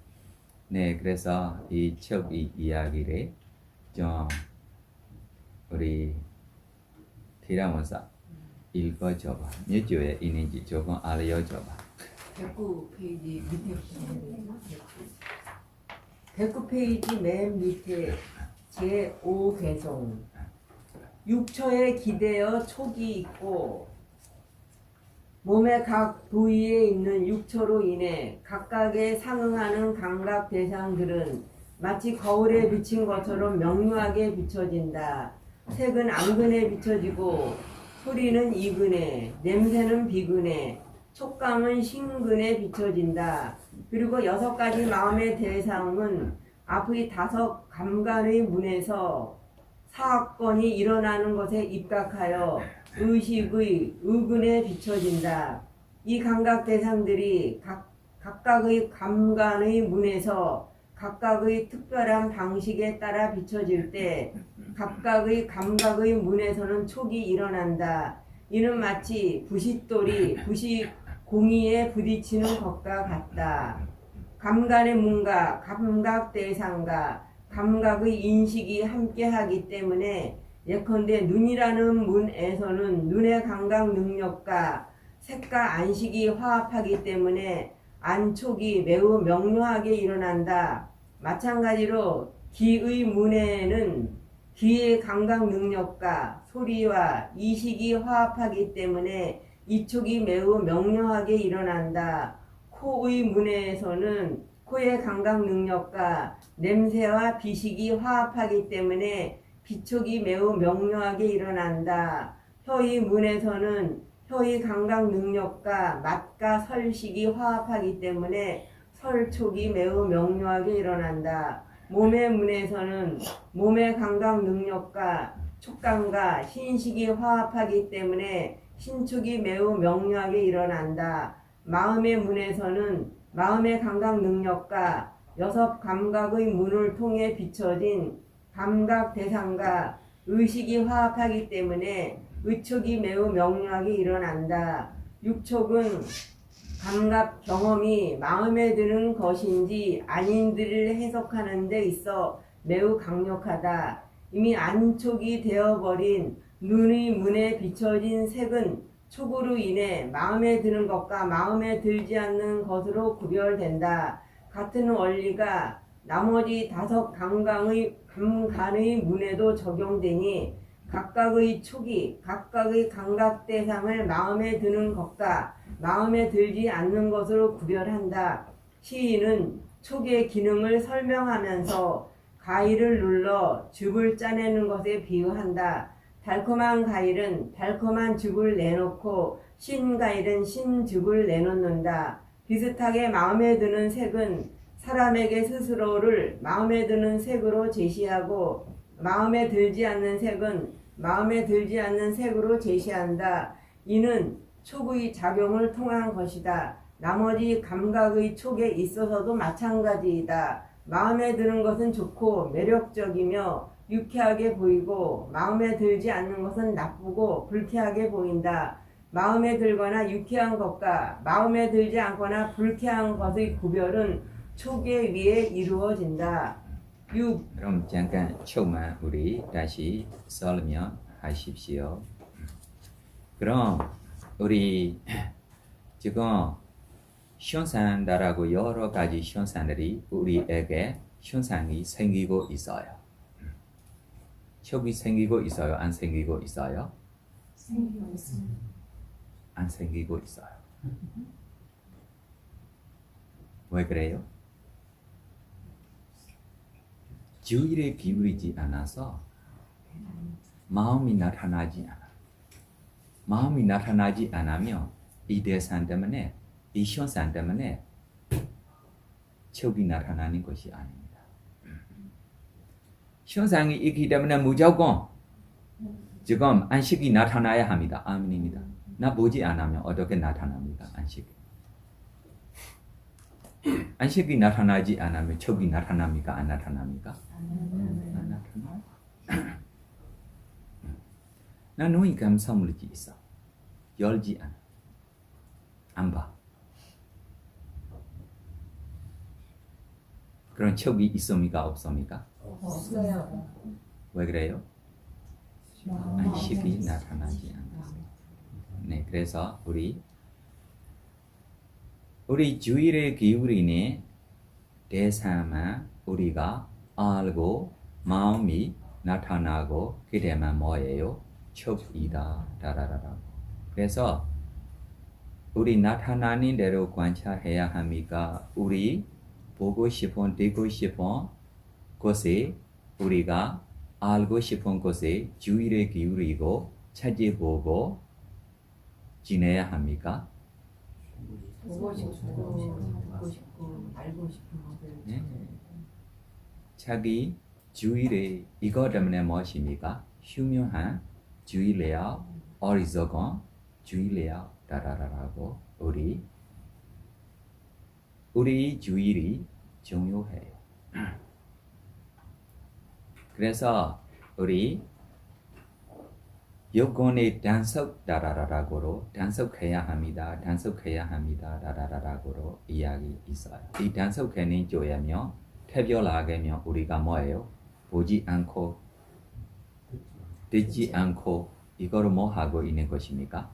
네, 그래서 이 척이 이야기를 좀 우리 디라몬사 읽어줘봐. 몇 조에 있는지 조금 알려줘봐. 109페이지 밑에부터 해야 되나? 109페이지 맨 밑에 제5개송 6초에 기대어 촉이 있고 몸의 각 부위에 있는 6초로 인해 각각에 상응하는 감각 대상들은 마치 거울에 비친 것처럼 명료하게 비춰진다. 색은 안근에 비춰지고 소리는 이근에, 냄새는 비근에, 촉감은 신근에 비춰진다. 그리고 6가지 마음의 대상은 앞의 5 감관의 문에서 사건이 일어나는 것에 입각하여 의식의 의근에 비춰진다. 이 감각 대상들이 각각의 감관의 문에서 각각의 특별한 방식에 따라 비춰질 때 각각의 감각의 문에서는 촉이 일어난다. 이는 마치 부싯돌이 부싯공이에 부딪히는 것과 같다. 감관의 문과 감각 대상과 감각의 인식이 함께하기 때문에 예컨대 눈이라는 문에서는 눈의 감각 능력과 색과 안식이 화합하기 때문에 안촉이 매우 명료하게 일어난다. 마찬가지로 귀의 문에는 귀의 감각 능력과 소리와 이식이 화합하기 때문에 이촉이 매우 명료하게 일어난다. 코의 문에서는 코의 감각 능력과 냄새와 비식이 화합하기 때문에 비촉이 매우 명료하게 일어난다. 혀의 문에서는 혀의 감각 능력과 맛과 설식이 화합하기 때문에 설촉이 매우 명료하게 일어난다. 몸의 문에서는 몸의 감각 능력과 촉감과 신식이 화합하기 때문에 신촉이 매우 명료하게 일어난다. 마음의 문에서는 마음의 감각 능력과 6 감각의 문을 통해 비춰진 감각 대상과 의식이 화합하기 때문에 의촉이 매우 명료하게 일어난다. 6촉은 감각 경험이 마음에 드는 것인지 아닌지를 해석하는 데 있어 매우 강력하다. 이미 안촉이 되어버린 눈의 문에 비춰진 색은 촉으로 인해 마음에 드는 것과 마음에 들지 않는 것으로 구별된다. 같은 원리가 나머지 5 감간의 문에도 적용되니 각각의 촉이 각각의 감각 대상을 마음에 드는 것과 마음에 들지 않는 것으로 구별한다. 시인은 촉의 기능을 설명하면서 가위를 눌러 즙을 짜내는 것에 비유한다. 달콤한 가위는 달콤한 즙을 내놓고 신 가위는 신 즙을 내놓는다. 비슷하게 마음에 드는 색은 사람에게 스스로를 마음에 드는 색으로 제시하고 마음에 들지 않는 색은 마음에 들지 않는 색으로 제시한다. 이는 촉의 작용을 통한 것이다. 나머지 감각의 촉에 있어서도 마찬가지이다. 마음에 드는 것은 좋고 매력적이며 유쾌하게 보이고 마음에 들지 않는 것은 나쁘고 불쾌하게 보인다. 마음에 들거나 유쾌한 것과 마음에 들지 않거나 불쾌한 것의 구별은 촉에 의해 이루어진다. 6. 그럼 잠깐 촉만 우리 다시 설명하십시오. 그럼 우리 지금 현상들하고 여러 가지 현상들이 우리에게 현상이 생기고 있어요. 촉이 생기고 있어요? 안 생기고 있어요? 생기고 있습니다. 안 생기고 있어요. 왜 그래요? 주의를 기울이지 않아서 마음이 나타나지 않아. 마음이 나타나지 않으면 이 대상 때문에 이 현상 때문에 촉이 나타나는 것이 아닙니다. 현상이 있기 때문에 무조건 지금 안식이 나타나야 합니다. 아멘입니다. 나 보지 않으면 어떻게 나타납니까? 안식이. 안식이 나타나지 않으면 촉이 나타납니까? 안 나타납니까? 안 나타나. 나 너희 감사물이 있어. 열지 않아. 안 봐. 그런 촉이 있습니까? 없습니까? 없어요. 왜 그래요? 안식이 나타나지 않아서. 네, 그래서 우리 주의를 기울이는 대상만 우리가 알고 마음이 나타나고 그때만 뭐예요? 촉이다. 다라라라. 그래서 우리 나타나는 대로 관찰해야 합니까? 우리 보고 싶은, 듣고 싶은 곳에 우리가 알고 싶은 곳에 주의를 기울이고 찾아보고 지내야 합니까? 보고 싶고 듣고 싶고 알고 싶은 것들. 네. 자기 주의를 이것 때문에 무엇입니까? 흉흉한 주의래요, 어리석은 주의래요, 다라라라고 우리 주의를 중요해요. 그래서 우리 요건의 단속 다라라라고로 단속해야 합니다. 단속해야 합니다. 다라라라고로 이야기 있어요. 이 단속해는 조야며 태별하게면 우리가 뭐예요? 보지 않고 듣지 않고 이거를 뭐 하고 있는 것입니까?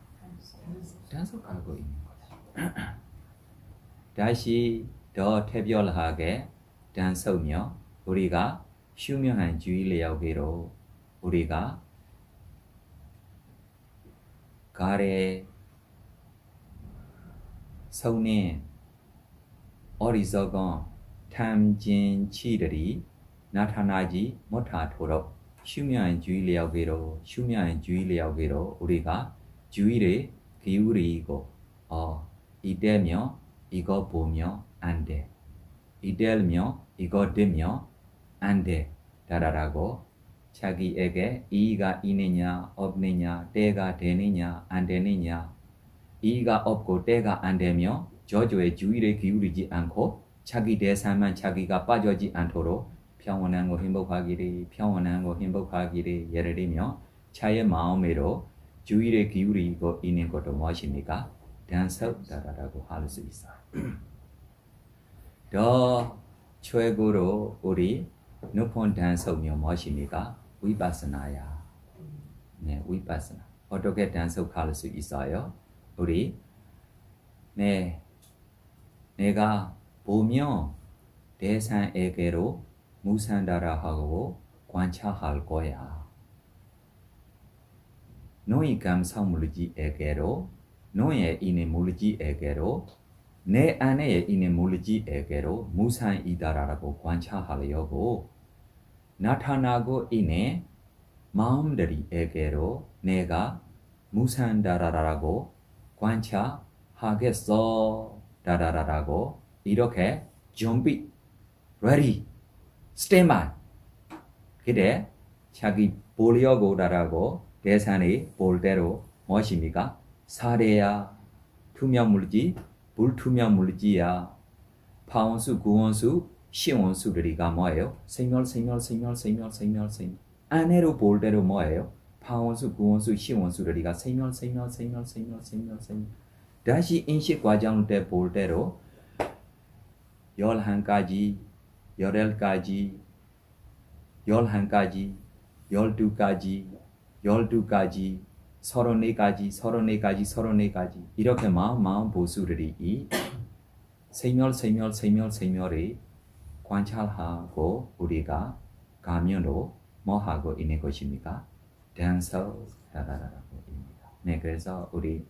단속하고 있는 거죠. 다시 더 태별하게 단속며 우리가 흉흉한 주의를 우리가 가래 성내 어리석은 탐진치들이 나타나지 못하도록 흉흉한 주의력으로 우리가 주의를 기울이고 이때며 이거 보며 안 돼. 이때며 이거 되며 안 돼. 다라라고 자기에게 이의가 있느냐 없느냐 때가 되느냐 안 되느냐 이의가 없고 때가 안 되며 저주에 주의를 기울이지 않고 자기 대상만 자기가 빠져지 않도록 평온하고 행복하기를 예를 들며 자의 마음으로 주의를 기울이고 있는 것도 무엇입니까? 단속다라고 할 수 있어요. 더 최고로 우리 높은 단속이 무엇입니까? 위파스나야. 네, 위파스나. 어떻게 단속할 수 있어요? 내가 보며 대상에게로 무산다라하고 관찰할 거야. 너의 감성 물질에게로, 너의 있는 물질에게로, 내 안에 있는 물질에게로 무산이다라고 관찰하려고 나타나고 있는 마음들에게로 내가 무산다라고 관찰하겠어 다라라라고 이렇게 준비, ready, stand by. 그래 자기 보려고 다라고 대상이 볼 대로 무엇입니까? 사례야, 투명 물질, 불투명 물질이야. 파원수, 구원수, 시원수들이가 뭐예요? 생멸. 안으로 볼 대로 뭐예요? 파원수, 구원수, 시원수들이가 생멸. 다시 인식 과정 때 볼 대로 11가지, 11가지, 11가지, 12가지, 12가지, 34가지 이렇게 마음 보수들이 이 생멸을 관찰하고 우리가 가면으로 뭐 하고 있는 것입니까? 단속하라라고 입니다. 네, 그래서 우리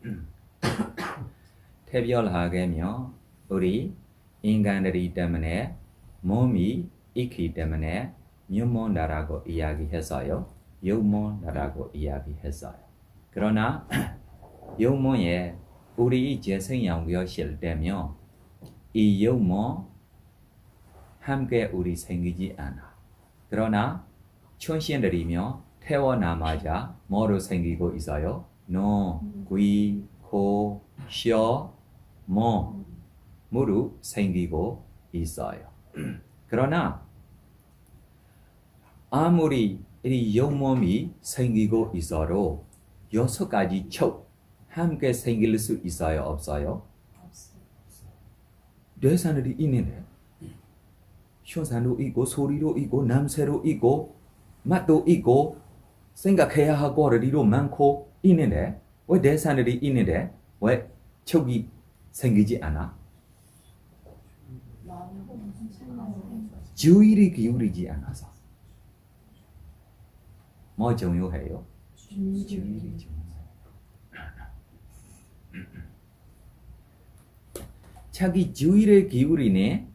태별하게며 우리 인간들이 때문에 몸이 있기 때문에 유mon다라고 이야기했어요. 유mon다라고 이야기했어요. 그러나 유mon에 우리 재생 연결실 때면 이 유mon 함께 우리 생기지 않아. 그러나 천신들이며 태어나마자 뭐로 생기고 있어요? 눈, 귀, 코, 혀, 몸 무로 생기고 있어요. 그러나 아무리 이 영몸이 생기고 있어도 6가지 촉 함께 생길 수 있어요? 없어요? 뇌산들이 있는데 흉산도 있고 소리도 있고 냄새도 있고 맛도 있고 생각해야 하고 거리도 많고 있는데 왜 대산들이 있는데 왜 척이 생기지 않아? 주의를 기울이지 않아서. 뭐 중요해요? 주의를 중요해요. 자기 주의를 기울이네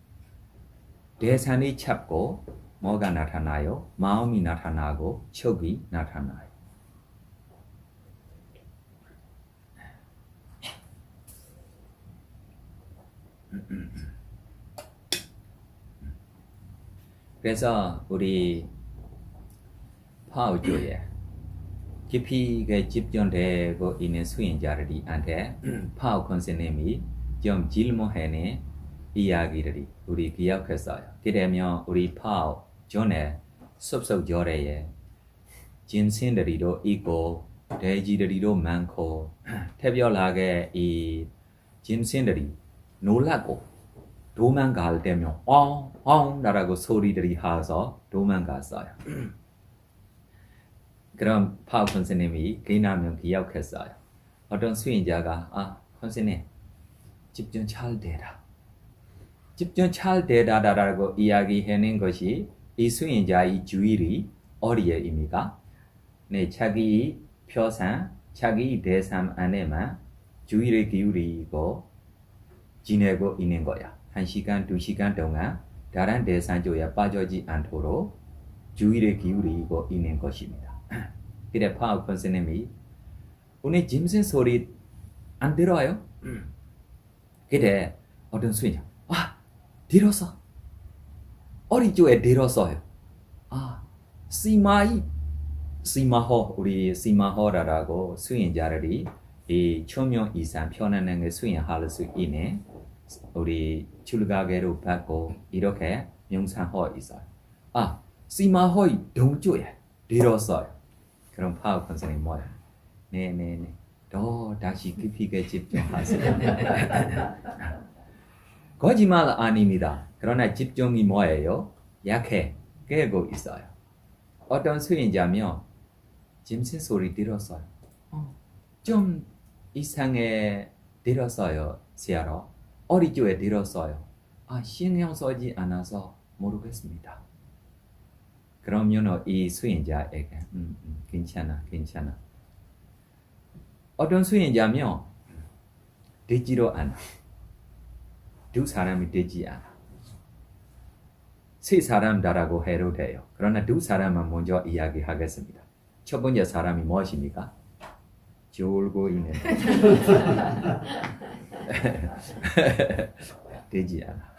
대산이 찾고 뭐가 나타나요? 마음이 나타나고 척이 나타나요. 그래서 우리 파우조에 깊이 있게 집중되고 있는 수행자들한테 파우 선생님이 좀 질문해낸 이야기들이 우리 기억했어요. 그러면 우리 파우 전에 섭섭절에 짐승들이도 있고 돼지들이도 많고 특별하게 이 짐승들이 놀라고 도망갈 때면 라고 소리들이 하서 도망갔어요. 그럼 파우 선생님이 그나면 기억했어요. 어떤 수행자가 선생님 집중 잘 되라. 집중 잘 되라라고 이야기하는 것이 이 수행자의 주의를 어디에입니까? 네, 자기 표상, 자기 대상 안에만 주의를 기울이고 지내고 있는 거야. 1시간, 2시간 동안 다른 대상조에 빠지지 않도록 주의를 기울이고 있는 것입니다. 그래 파우 선생님이 오늘 짐승 소리 안 들어요? 그래 어떤 수행자 들었어. 어디 쪽에 들었어요? 시마호 우리 시마호라고 수행자들이 이 1000명 이상 편안하게 수행할 수 있는 우리 출가계로 받고 이렇게 명상하고 있어요. 시마호의 동쪽에 들었어요. 그럼 파우 선생님 뭐야? 네네네. 더 다시 깊이 있게 집중하세요. 거짓말 아닙니다. 그러나 집중이 뭐예요? 약해. 깨고 있어요. 어떤 수행자면 짐승 소리 들었어요. 좀 이상해 들었어요. 시야로. 어디 쪽에 들었어요. 신경 쓰지 않아서 모르겠습니다. 그러면 이 수행자에게 괜찮아. 어떤 수행자면 되지도 않아. 두 사람이 되지 않아. 세 사람다라고 해도 돼요. 그러나 두 사람만 먼저 이야기하겠습니다. 첫 번째 사람이 무엇입니까? 졸고 있는 되지 않아.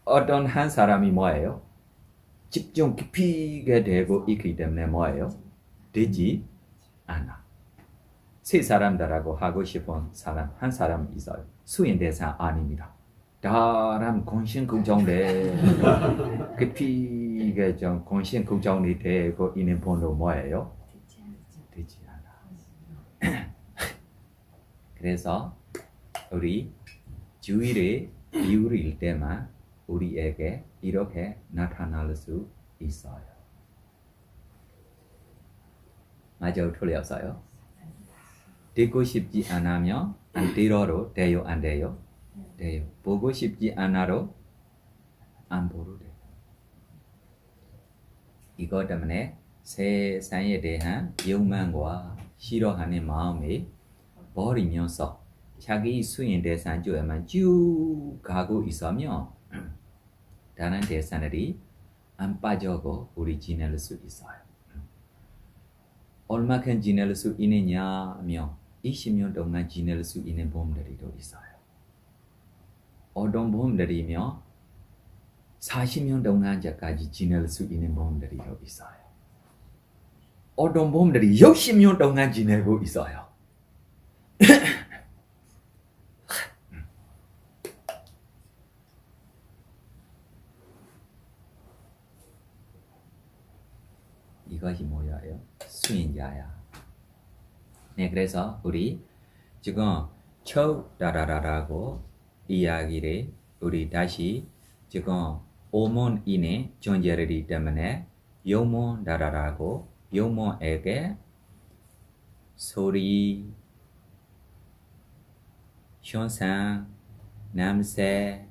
어떤 한 사람이 뭐예요? 집중 깊이 있게 되고 있기 때문에 뭐예요? 되지 않아. 세 사람다라고 하고 싶은 사람 한 사람 있어요. 수행 대상 아닙니다. 다른 관심 걱정돼 깊이 있게 좀 관심 걱정이 되고 있는 분도 뭐예요? 되지 않아. 그래서 우리 주의를 기울일 때만 우리에게 이렇게 나타날 수 있어요. 맞아요? 틀렸어요? 듣고 싶지 않으면 안 들어도 돼요? 안 돼요? 돼요. 보고 싶지 않아도 안 보도 돼요. 이것 때문에 세상에 대한 욕망과 싫어하는 마음이 버리면서 자기 수행 대상조에만 쭉 가고 있으면 다른 대상들이 안 빠져고 우리 지낼 수 있어요. 얼마큼 지낼 수 있느냐 하면 20년 동안 지낼 수 있는 보험들이도 있어요. 어떤 보험들이면 40년 동안까지 지낼 수 있는 보험들이도 있어요. 어떤 보험들이 60년 동안 지내고 있어요. 이것이 뭐예요? 수행자야. 네, 그래서 우리 지금 처다라라고 이야기를 우리 다시 지금 오몬인의 존재이기 때문에 요몬다라라고 요몬에게 소리, 현상, 냄새,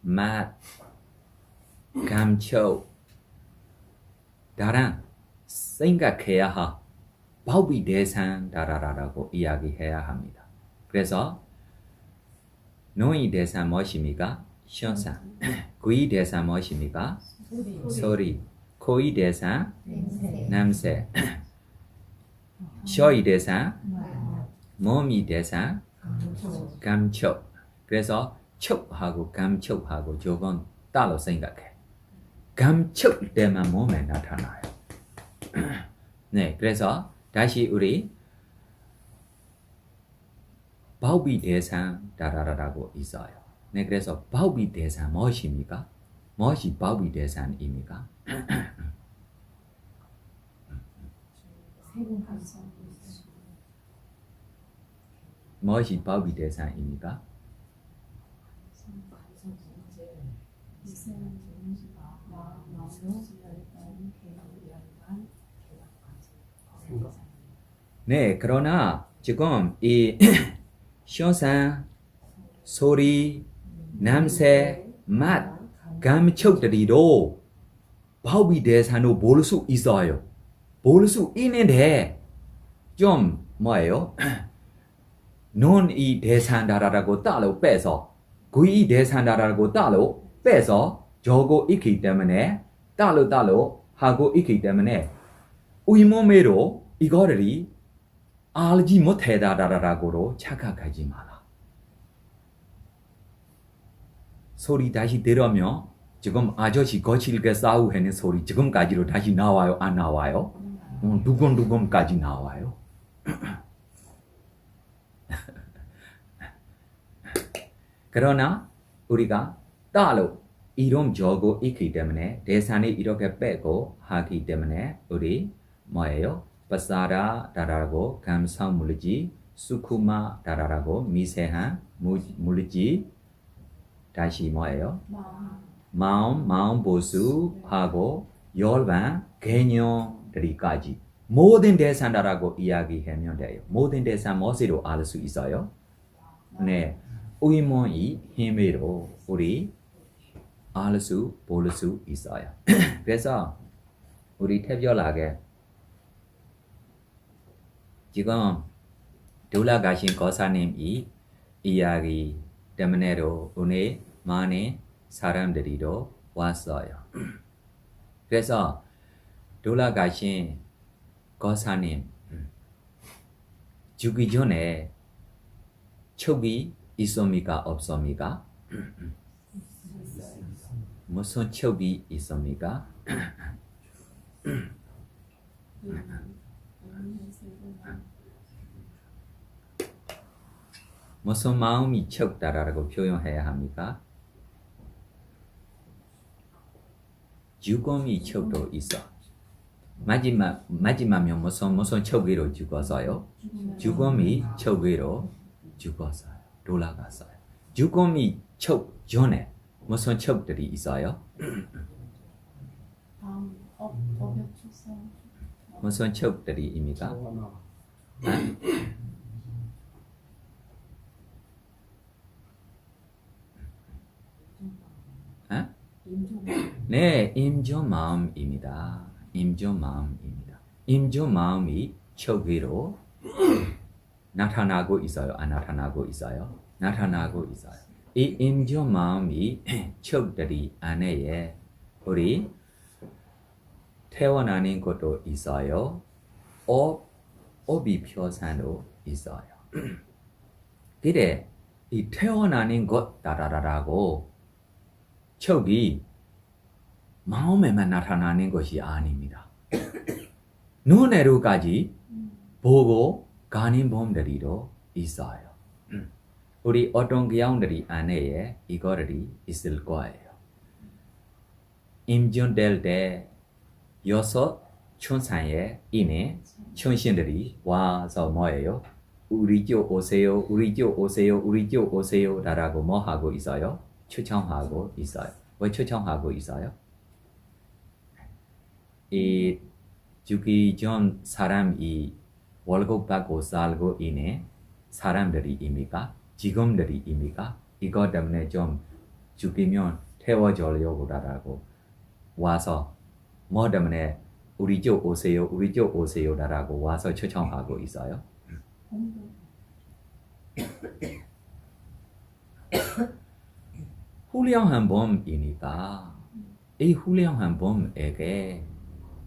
맛, 감촉, 다랑 생각해야 하 바우비 대상 다라라라고 이야기해야 합니다. 그래서 노이 대상 무엇입니까? 현상. 구이 대상 무엇입니까? 소리. 코이 대상 냄새. 혀이 대상 몸이 대상 감촉. 그래서 촉하고 감촉하고 조금 따로 생각해. 감촉 때만 몸에 나타나요. 네, 그래서 다시 우리 바우비 대상 다라라라고 있어요. 네, 그래서 바우비 대상 무엇입니까? 무엇이 바우비 대상입니까? 세분 감사. 무엇이 바우비 대상입니까? 네, 그러나 지금 이 현상, 소리, 냄새, 맛, 감촉들이도 바우비 대상으로 볼 수 있어요. 볼 수 있는데 좀 뭐예요? 논이 대상다라고 따로 빼서 구이 대상다라고 따로 빼서 적고 있기 때문에 따로 하고 있기 때문에 우리 몸으로 이거를 알지 못해다라고로 착각하지 마라. 소리 다시 들으면 지금 아저씨 거칠게 싸우는 소리 지금까지로 다시 나와요? 안 나와요? 두근두근까지 나와요. 그러나 우리가 따로 이름 적고 있기 때문에 대산이 이렇게 빼고 하기 때문에 우리 뭐예요? 바사라 다라고 감성 물질, 수쿠마 다라라고 미세한 물질, 다시 뭐예요? 마음 보수하고 열반 개념들이까지 모든 대산다라고 이야기하면 돼요. 모든 대산 무엇으로 알 수 있어요? 네, 우리 몸이 힘으로 우리 볼 수 있어요. 그래서 우리 특별하게 지금 돌아가신 거사님이 이야기 때문에도 오늘 많은 사람들이도 왔어요. 그래서 돌아가신 거사님 죽기 전에 촉이 있습니까? 없습니까? 무슨 촉이 있습니까? 무슨 마음이 촉다라고 표현해야 합니까? 죽음이 촉도 있어. 마지막면 무슨 촉으로 죽었어요? 죽음이 촉으로 죽었어요. 돌아갔어요. 죽음이 촉 전에 무슨 촉들이 있어요? 무슨 촉들이입니까? 네, 임종마음입니다. 임종마음입니다. 임종마음이 촉으로 나타나고 있어요? 안 나타나고 있어요? 나타나고 있어요. 이 임종마음이 촉들이 안에 우리 태어나는 것도 있어요. 오비표산도 있어요. 그래, 이 태어나는 것 따라라라고 촉이 마음에만 나타나는 것이 아닙니다. 눈으로까지 보고 가는 범들이도 있어요. 우리 어떤 교양들이 안에 이거를 있을 거예요. 임종될 때 6 천사에 있는 천신들이 와서 뭐예요? 우리 쪽 오세요, 우리 쪽 오세요, 우리 쪽 오세요 라고 뭐 하고 있어요? 초청하고 있어요. 왜 초청하고 있어요? 이 죽기 전 사람이 월급 받고 살고 있는 사람들이입니까? 직원들이입니까? 이것 때문에 좀 죽이면 태워주려고 라고 와서 뭐 때문에 우리 쪽 오세요, 우리 쪽 오세요 라고 와서 초청하고 있어요. 훌륭한 범이니까 이 훌륭한 범에게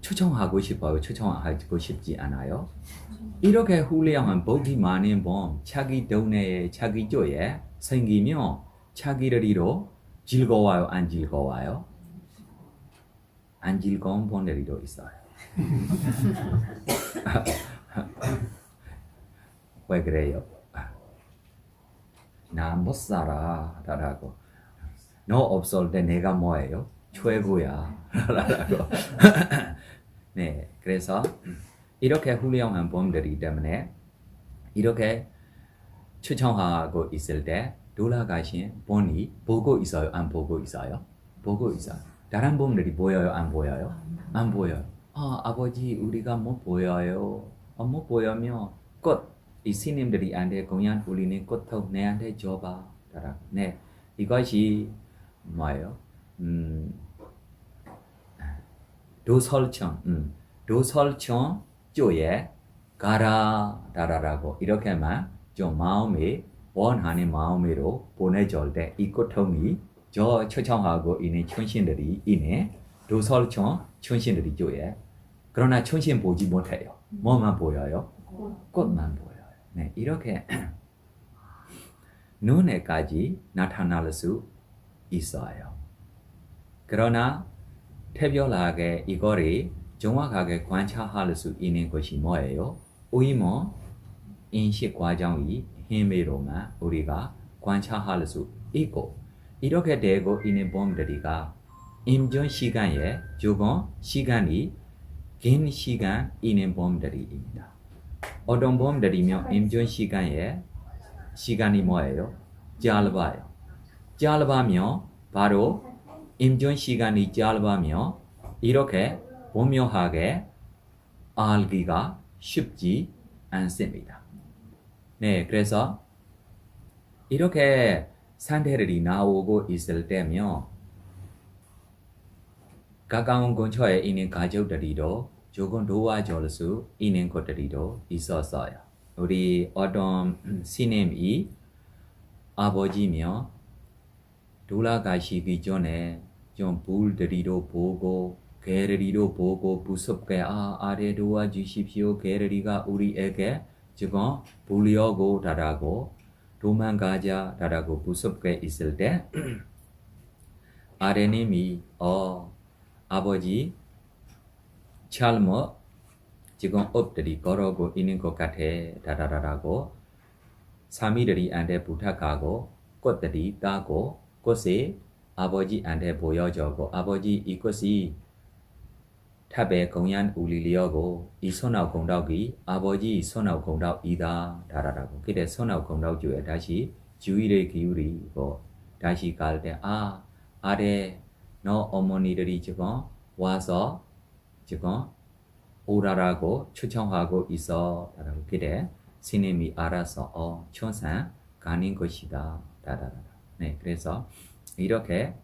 초청하고 싶어요? 초청하고 싶지 않아요? 이렇게 훌륭한 복이 많은 범 자기 동네에 자기 쪽에 생기면 자기들이로 즐거워요? 안 즐거워요? 안 즐거운 분들도 있어요. 왜 그래요? 나 못 살아 라고 너 없을 때 내가 뭐예요? 최고야 라고 네, 그래서 이렇게 훌륭한 분들이기 때문에 이렇게 초청하고 있을 때 돌아가신 분이 보고 있어요? 안 보고 있어요? 보고 있어요. 다른 분들이 보여요? 안 보여요? 안 보여요. 아버지 우리가 못 보여요. 못 보여면 이 스님들이한테 공연 올리는 꽃도 내한테 줘봐. 네, 이것이 뭐예요? 도설청 쪽에 가라 이렇게만 좀 마음이 원하는 마음으로 보내줄 때 이 고통이 저 초청하고 있는 천신들이 있네. 도설청 천신들이 쪽에 그러나 천신 보지 못해요. 뭐만 보여요? 꽃만 보여요. 네, 이렇게 눈에까지 나타날 수 있어요. 그러나 특별하게 이거를 정확하게 관찰할 수 있는 것이 뭐예요? 의무 인식 과정이 힘으로만 우리가 관찰할 수 있고 이렇게 되고 있는 범들이가 임종 시간에 조금 시간이 긴 시간 있는 범들입니다. 어떤 범들이면 임종 시간에 시간이 뭐예요? 짧아요. 짧으면 바로 임종 시간이 짧으면 이렇게 오묘하게 알기가 쉽지 않습니다. 네, 그래서 이렇게 상태들이 나오고 있을 때면 가까운 근처에 있는 가족들이도 조금 도와줄 수 있는 것들이도 있었어요. 우리 어떤 스님이 아버지며 돌아가시기 전에 좀 불들이도 보고 게으리도 보고 무섭게 아래 도와주십시오. 게으리가 우리에게 지금 불려고 라고 도망가자 라고 무섭게 있을 때 아래님이 아버지 잘못 지금 엎드리 걸어오고 있는 것 같아 라고 사미들이한테 부탁하고 꽃들이 따고 꽃이 아버지한테 보여주고 아버지 이것이 탑에 공연 울리려고 이 손아웃 공덕이 아버지 손아웃 공덕이다 라고 그래 손아웃 공덕주에 다시 주의를 기울이고 다시 갈 때 아래 너 어머니들이 지금 와서 지금 오라라고 초청하고 있어 라고 그래 스님이 알아서 천상 가는 것이다 라라라. 네, 그래서 이렇게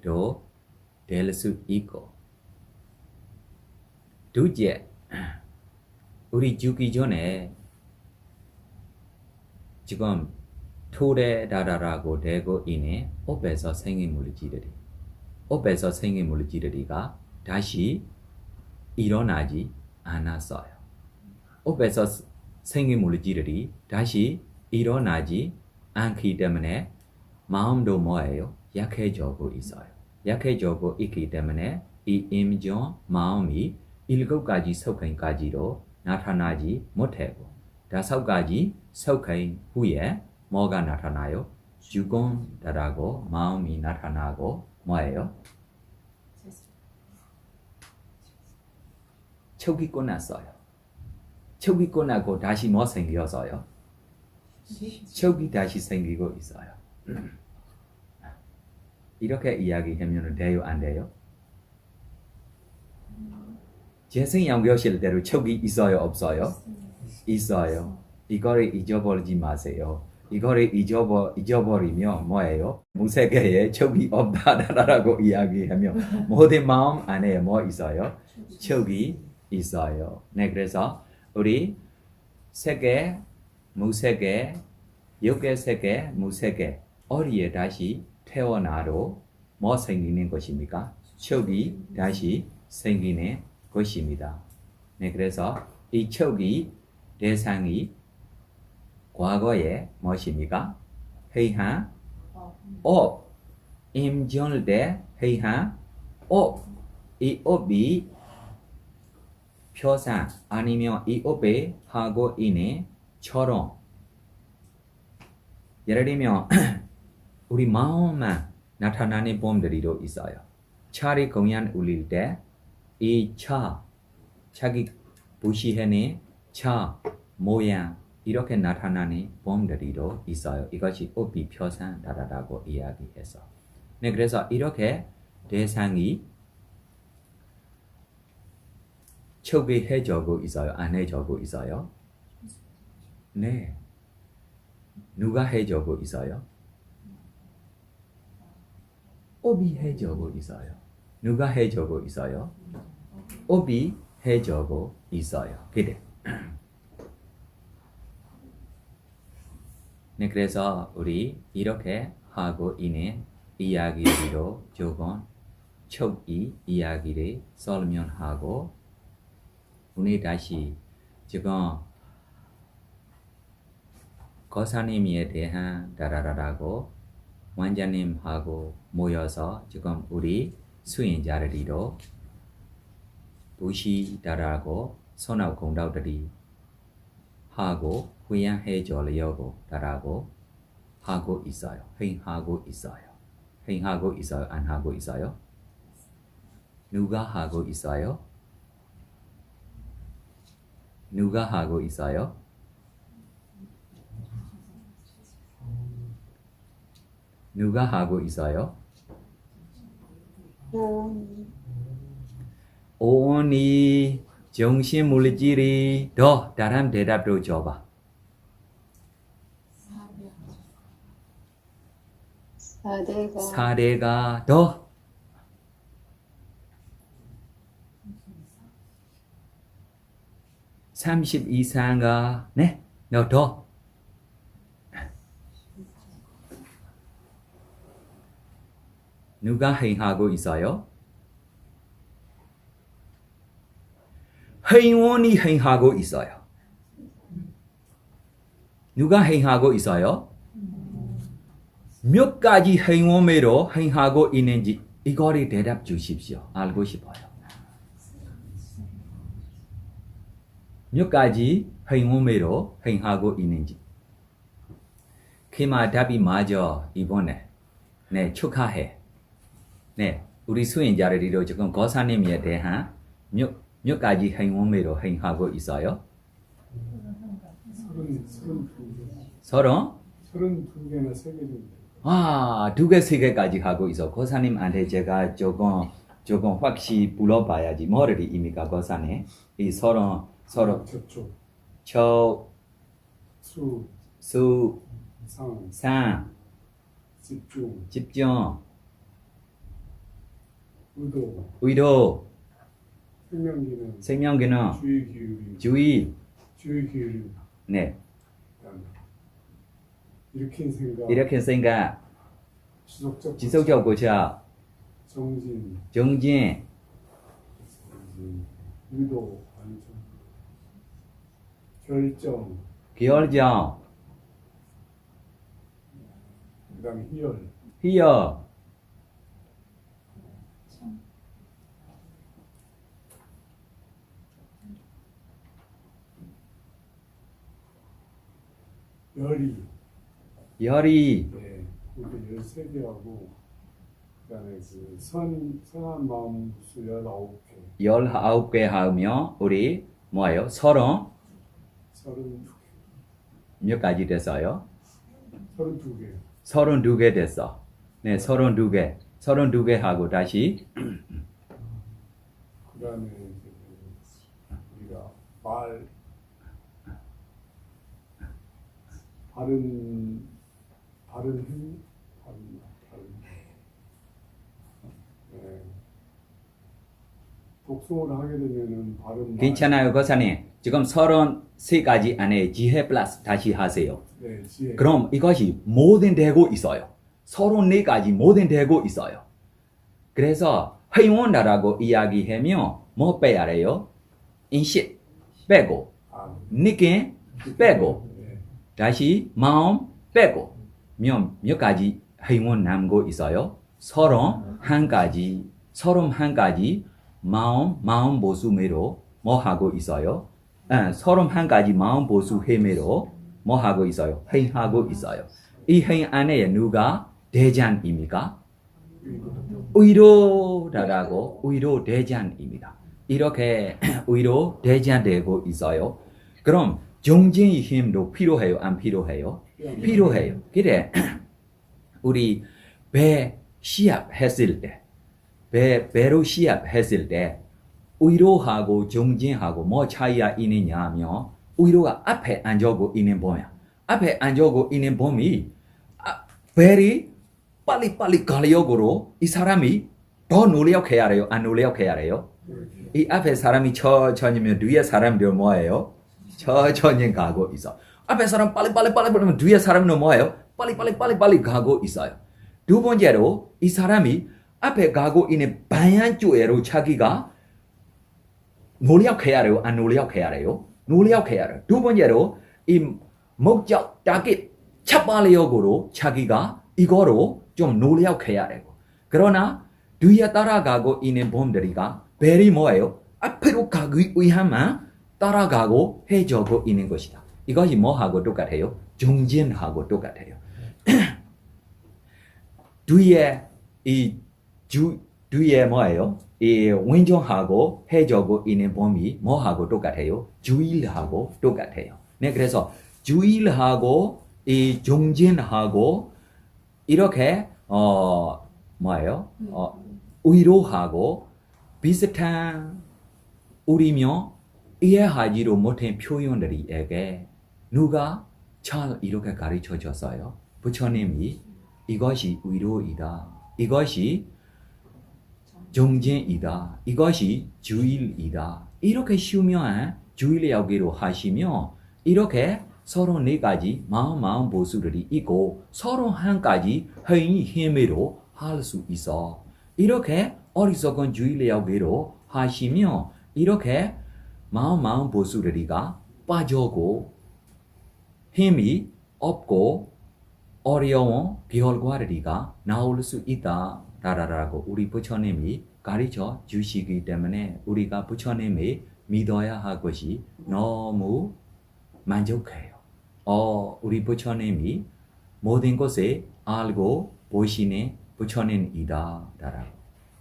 또 될 수 있고 둘째, 우리 죽기 전에 지금 토레라라고 되고 있는 업에서 생긴 물질들이가 다시 일어나지 않았어요. 업에서 생긴 물질들이 다시 일어나지 않기 때문에 마음도 뭐예요? 약해지고 있어요. 약해지고 있기 때문에 이 임종 마음이 7가지 속행까지도 나타나지 못하고 5가지 속행 후에 뭐가 나타나요? 죽음이라고 마음이 나타나고 뭐예요? 척이 끝났어요. 척이 끝나고 다시 뭐 생겼어요? 척이 다시 생기고 있어요. 이렇게 이야기하면 돼요? 안 돼요? 재생 연결실 대로 척이 있어요, 없어요? 있어요. 이거를 잊어버리지 마세요. 이거를 잊어버리면 뭐예요? 무세계에 척이 없다라고 이야기하면 모든 마음 안에 뭐 있어요? 척이 있어요. 네, 그래서 우리 세계, 무세계, 육의 세계, 무세계 어디에 다시 태어나도 뭐 생기는 것입니까? 척이 다시 생기는 것입니다. 네, 그래서 이 척이 대상이 과거에 무엇입니까? 회한 업, 임전대 회한 업, 이 업이 표상 아니면 이 업에 하고 있는 처럼 예를 들면 우리 마음만 나타나는 범들이도 있어요. 차를 공연 울릴 때 이 차, 자기 부시하는 차 모양 이렇게 나타나는 범들이도 있어요. 이것이 업이 표상다라고 이야기해서. 네, 그래서 이렇게 대상이 척이 해주고 있어요? 안 해주고 있어요? 네. 누가 해주고 있어요? 업이 해주고 있어요. 누가 해주고 있어요? 업이 해주고 있어요. 그래. 네, 그래서 우리 이렇게 하고 있는 이야기로 조금 척이 이야기를 설명하고 오늘 다시 지금 거사님에 대한 다라라라고 원장님하고 모여서 지금 우리 수행자들이로 부시다라고 선악 공덕들이 하고 후양해 주려고 다라고 하고 있어요. 행하고 있어요. 행하고 있어요? 안 하고 있어요? 누가 하고 있어요? 누가 하고 있어요? 누가 하고 있어요? 오온이 정신 물질이 더 다른 대답도 줘봐. 사대가 더 30 이상가 네, 너 더 누가 행하고 있어요? 행원이 행하고 있어요. 누가 행하고 있어요? 몇 가지 행원으로 행하고 있는지 이거를 대답 주십시오. 알고 싶어요. 몇 가지 행원으로 행하고 있는지. 그말 답이 맞아 이번에. 네, 축하해. 네, 우리 수행자들이로 지금 거사님에 대한 몇 가지 행원으로 행하고 있어요? 32개나 3개 정도. 아, 2개, 3개까지 하고 있어. 거사님한테 제가 조금 확실히 불러봐야지. 뭐를 입니까, 거사님? 이 서로 접촉, 수, 상, 집중, 의도, 의도, 생명기능, 생명기능, 주의 주의, 기울임, 네, 그다음에 일으킨 생각, 이렇게 생각, 지속적 고차, 정진, 의도, 결정, 그다음에 희열, 열이, 네, 그게 13개하고 그다음에 그 선한 마음 수 19개, 19개 하면 우리 뭐예요? 30 몇 가지 됐어요? 32개, 32개 됐어. 네, 32개 하고 다시 그다음에 바른 힘, 바른 네. 독송을 하게 되면은 바른 말. 괜찮아요, 거사님. 지금 33가지 안에 지혜 플러스 다시 하세요. 네, 지혜. 그럼 이것이 모든 되고 있어요. 34가지 모든 되고 있어요. 그래서 회원다라고 이야기하면 뭐 빼야 해요? 인식 빼고, 아, 느낌 빼고, 네. 다시 마음 빼고, 몇 가지 회원 남고 있어요? 31가지 마음 보수매로 뭐 하고 있어요? 31가지 마음 보수 헤매로 뭐 하고 있어요? 행하고 있어요. 이 행 안에 누가 대장입니까? 의로다라고 의로 대장입니다. 이렇게 의로 대장되고 있어요. 그럼 정진의 힘도 필요해요? 안 필요해요? 필요해요. 그래 우리 배 시합했을 때 배로 시합했을 때 의로하고 정진하고 뭐 차이가 있느냐 하면 의로가 앞에 앉아고 있는 봄이야. 앞에 앉아고 있는 봄이 배를 빨리 가려고 이 사람이 더 노력해야 해요? 안 노력해야 해요? 이 앞에 사람이 천천히면 뒤에 사람들 뭐예요? 천천히 가고 있어. 앞에 사람 빨리 하면 뒤에 사람은 뭐예요? 빨리 가고 있어요. 두 번째로 이 사람이 앞에 가고 있는 방향 쪽으로 자기가 노력해야 해요? 안 노력해야 해요? 노력해야 해요. 두 번째로 이 목적 따기 잡아내려고 자기가 이거로 좀 노력해야 되고. 그러나 뒤에 따라가고 있는 봄들이가 배리 뭐예요? 앞으로 가기 위함만 따라가고 해주고 있는 것이다. 이것이 뭐하고 똑같아요? 정진하고 똑같아요. 뒤에 뒤에 뭐예요? 이 원정하고 해주고 있는 봄이 뭐하고 똑같아요? 주일하고 똑같아요. 네, 그래서 주일하고 이 정진하고 이렇게 뭐예요? 의로하고 비슷한 우리며 이해하지도 못한 표현들에게 누가 잘 이렇게 가르쳐 줬어요? 부처님이 이것이 의로이다. 이것이 정진이다. 이것이 주일이다. 이렇게 쉬우면 주일이라고 하시며 이렇게 34가지 마음 보수들이 있고 31가지 회의 힘으로 할 수 있어. 이렇게 어리석은 주일이라고 하시며 이렇게 마음 보수들이가 빠져고 힘이 없고 어려운 결과들이가 나올 수 있다. 라라라고 우리 부처님이 가르쳐 주시기 때문에 우리가 부처님이 믿어야 할 것이 너무 만족해요. 우리 부처님이 모든 것을 알고 보시는 부처님이다. 라라고.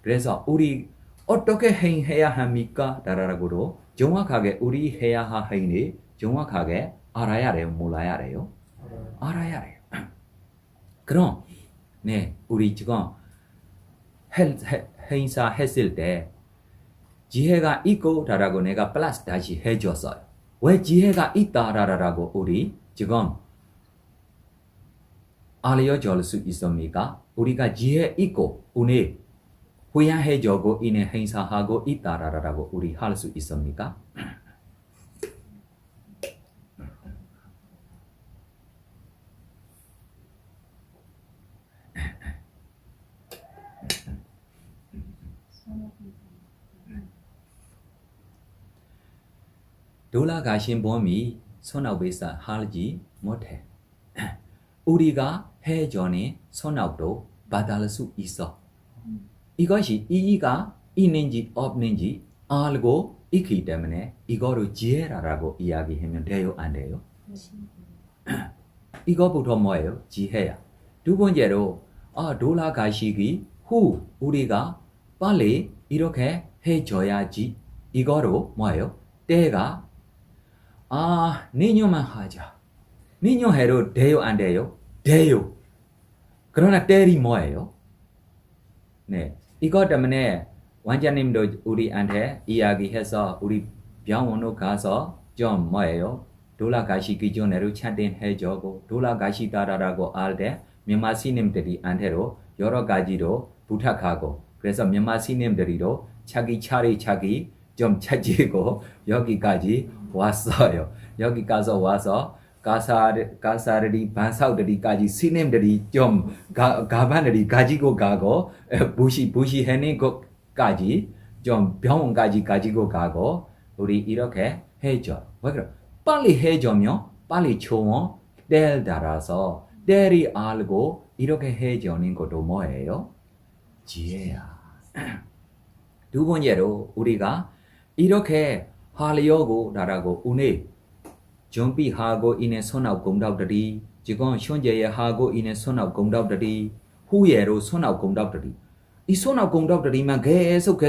그래서 우리 어떻게 행해야 합니까? 라라라고로 정확하게 우리 해야 할 행위 정확하게 알아야 해요? 몰라야 해요? 알아야 해요. 그럼 네 우리 지금 행사 했을 때 지혜가 있고 라라고 내가 플러스 다시 해줬어요. 왜 지혜가 있다 라라고 우리 지금 알려줄 수 있습니까? 우리가 지혜 있고 오늘 후양해주고 있는 행사하고 있다 라라고 우리 할 수 있습니까? 돌아가신 봄이 손아귀에서 하지 못해. 우리가 해전에 손아귀도 받을 수 있어. 이것이 이의가 있는지 없는지 알고 있기 때문에 이거를 지혜라고 이야기하면 돼요? 안 돼요? 이거부터 뭐예요? 지혜야. 두 번째로 돌아가시기 후 우리가 빨리 이렇게 해줘야지. 이거로 뭐예요? 때가 내년만 하자. 내년 해도 돼요? 안 돼요? 돼요. 그러나 때리 뭐예요? 네, 이것 때문에 원장님도 우리한테 이야기해서 우리 병원으로 가서 좀 뭐예요? 돌아가시 기존으로 차단해주고 돌아가시다라고 할 때မြန်မာ 스님들이 한테로 여러 가지로 부탁하고 그래서မြန်မာ스님들이도 자기 차례 자기 좀 찾고 여기까지 왔어요. 여기 가서 와서 가사들이 반사들이까지 스님들이 좀 가방들이 가지고 가고 부시해낸 것까지 좀 병원까지 가지고 가고 우리 이렇게 해줘. 왜 그래? 빨리 해주면 빨리 좋은 때를 따라서 때를 알고 이렇게 해주는 것도 뭐예요? 지혜야. 두 번째로 우리가 이렇게 하려고 라고 오늘 준비하고 있는 선악 공덕들이 지금 현재에 하고 있는 선악 공덕들이 후에로 선악 공덕들이 이 선악 공덕들이만 계속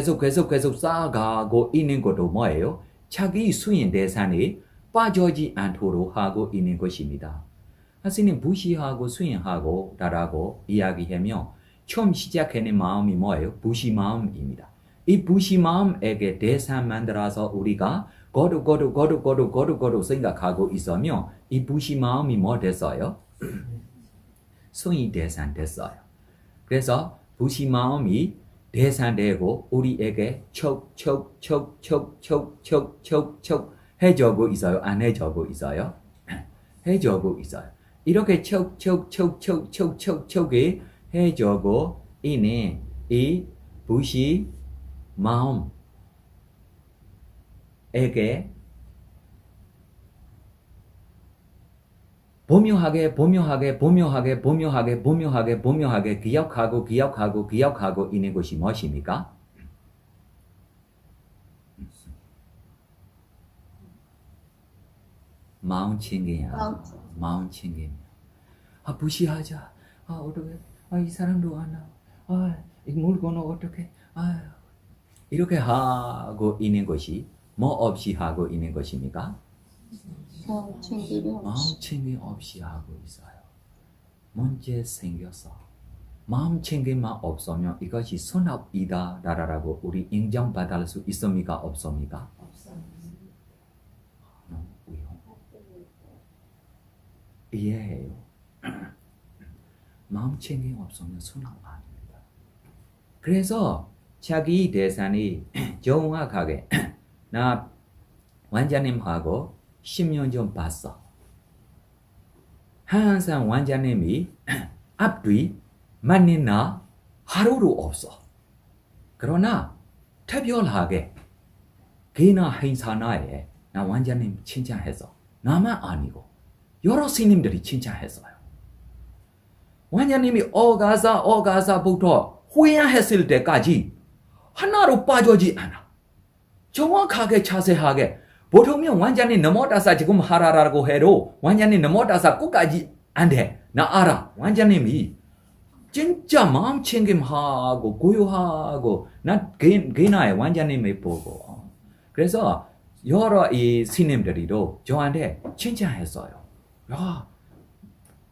쌓아가고 있는 것도 뭐예요? 자기 수인 대상에 빠져지 않도록 하고 있는 것입니다. 하시는 부시하고 수인하고 라고 이야기하면 처음 시작하는 마음이 뭐예요? 부시 마음입니다. 이 부시 마음에게 대상 만들어서 우리가 거룩 생각하고 있으면 이 부시 마음이 뭐 됐어요? 수인 대상 됐어요. 그래서 부시 마음이 대상되고 우리에게 촉 해주고 있어요? 안 해주고 있어요? 해주고 있어요. 이렇게 촉이 해주고 있는 이 부시 마음에게 보묘하게 기억하고 있는 것이 무엇입니까? 마음 챙김이야. 마음 챙김. 아 부시하자. 아 어떻게? 아 이 사람도 안 나. 아 이 물건은 어떻게? 아 이렇게 하고 있는 것이 뭐 없이 하고 있는 것입니까? 마음 챙김이 마음 없이. 챙김 없이 하고 있어요. 문제 생겼어. 마음 챙김만 없으면 이것이 선악이다 라고 우리 인정받을 수 있습니까? 없습니까? 너무 위험. 이해해요. 마음 챙김 없으면 선악 아닙니다. 그래서 자기 대상이 정확하게 나 원장님하고 10년 전 봤어. 항상 원장님이 앞뒤 맞는 나 하루도 없어. 그러나 특별하게 개나 행사나에 나 원장님 칭찬해서 나만 아니고 여러 스님들이 칭찬했어요. 원장님이 어가사부터 후회했을 때까지 하나로 빠져지 않아. 정확하게 자세하게 보통은 원장님 넘어다사 지금 하라라고 해도 원장님 넘어다사 끝까지 안 돼. 나 알아. 원장님이 진짜 마음 챙김하고 고요하고 나 개나에 원장님을 보고 그래서 여러 이 스님들이도 저한테 칭찬했어요. 야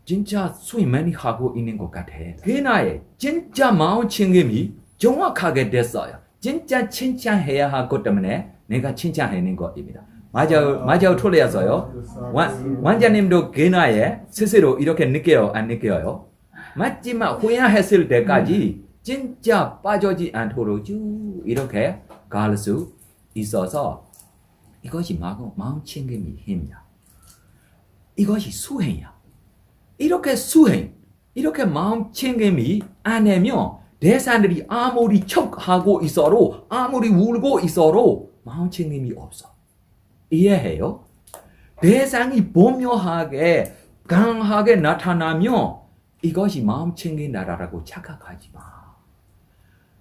진짜 수임 많이 하고 있는 것 같아. 개나에 진짜 마음 챙김이 정확하게 됐어요. 진짜 칭찬해야 할 것 때문에 내가 칭찬하는 것입니다. 맞아요. 틀렸어요. 원장님도 개나에 스스로 이렇게 느껴요? 안 느껴요? 맞지만 후회했을 때까지 진짜 빠져지 않도록 쭉 이렇게 갈 수 있어서 이것이 마음 챙김이 힘이야. 이것이 수행이야. 이렇게 수행, 이렇게 마음 챙김이 안 하면 대사들이 아무리 척하고 있어도 아무리 울고 있어도 마음 챙김이 없어. 이해해요? 대상이 보묘하게 강하게 나타나면 이것이 마음 챙긴다라고 착각하지 마.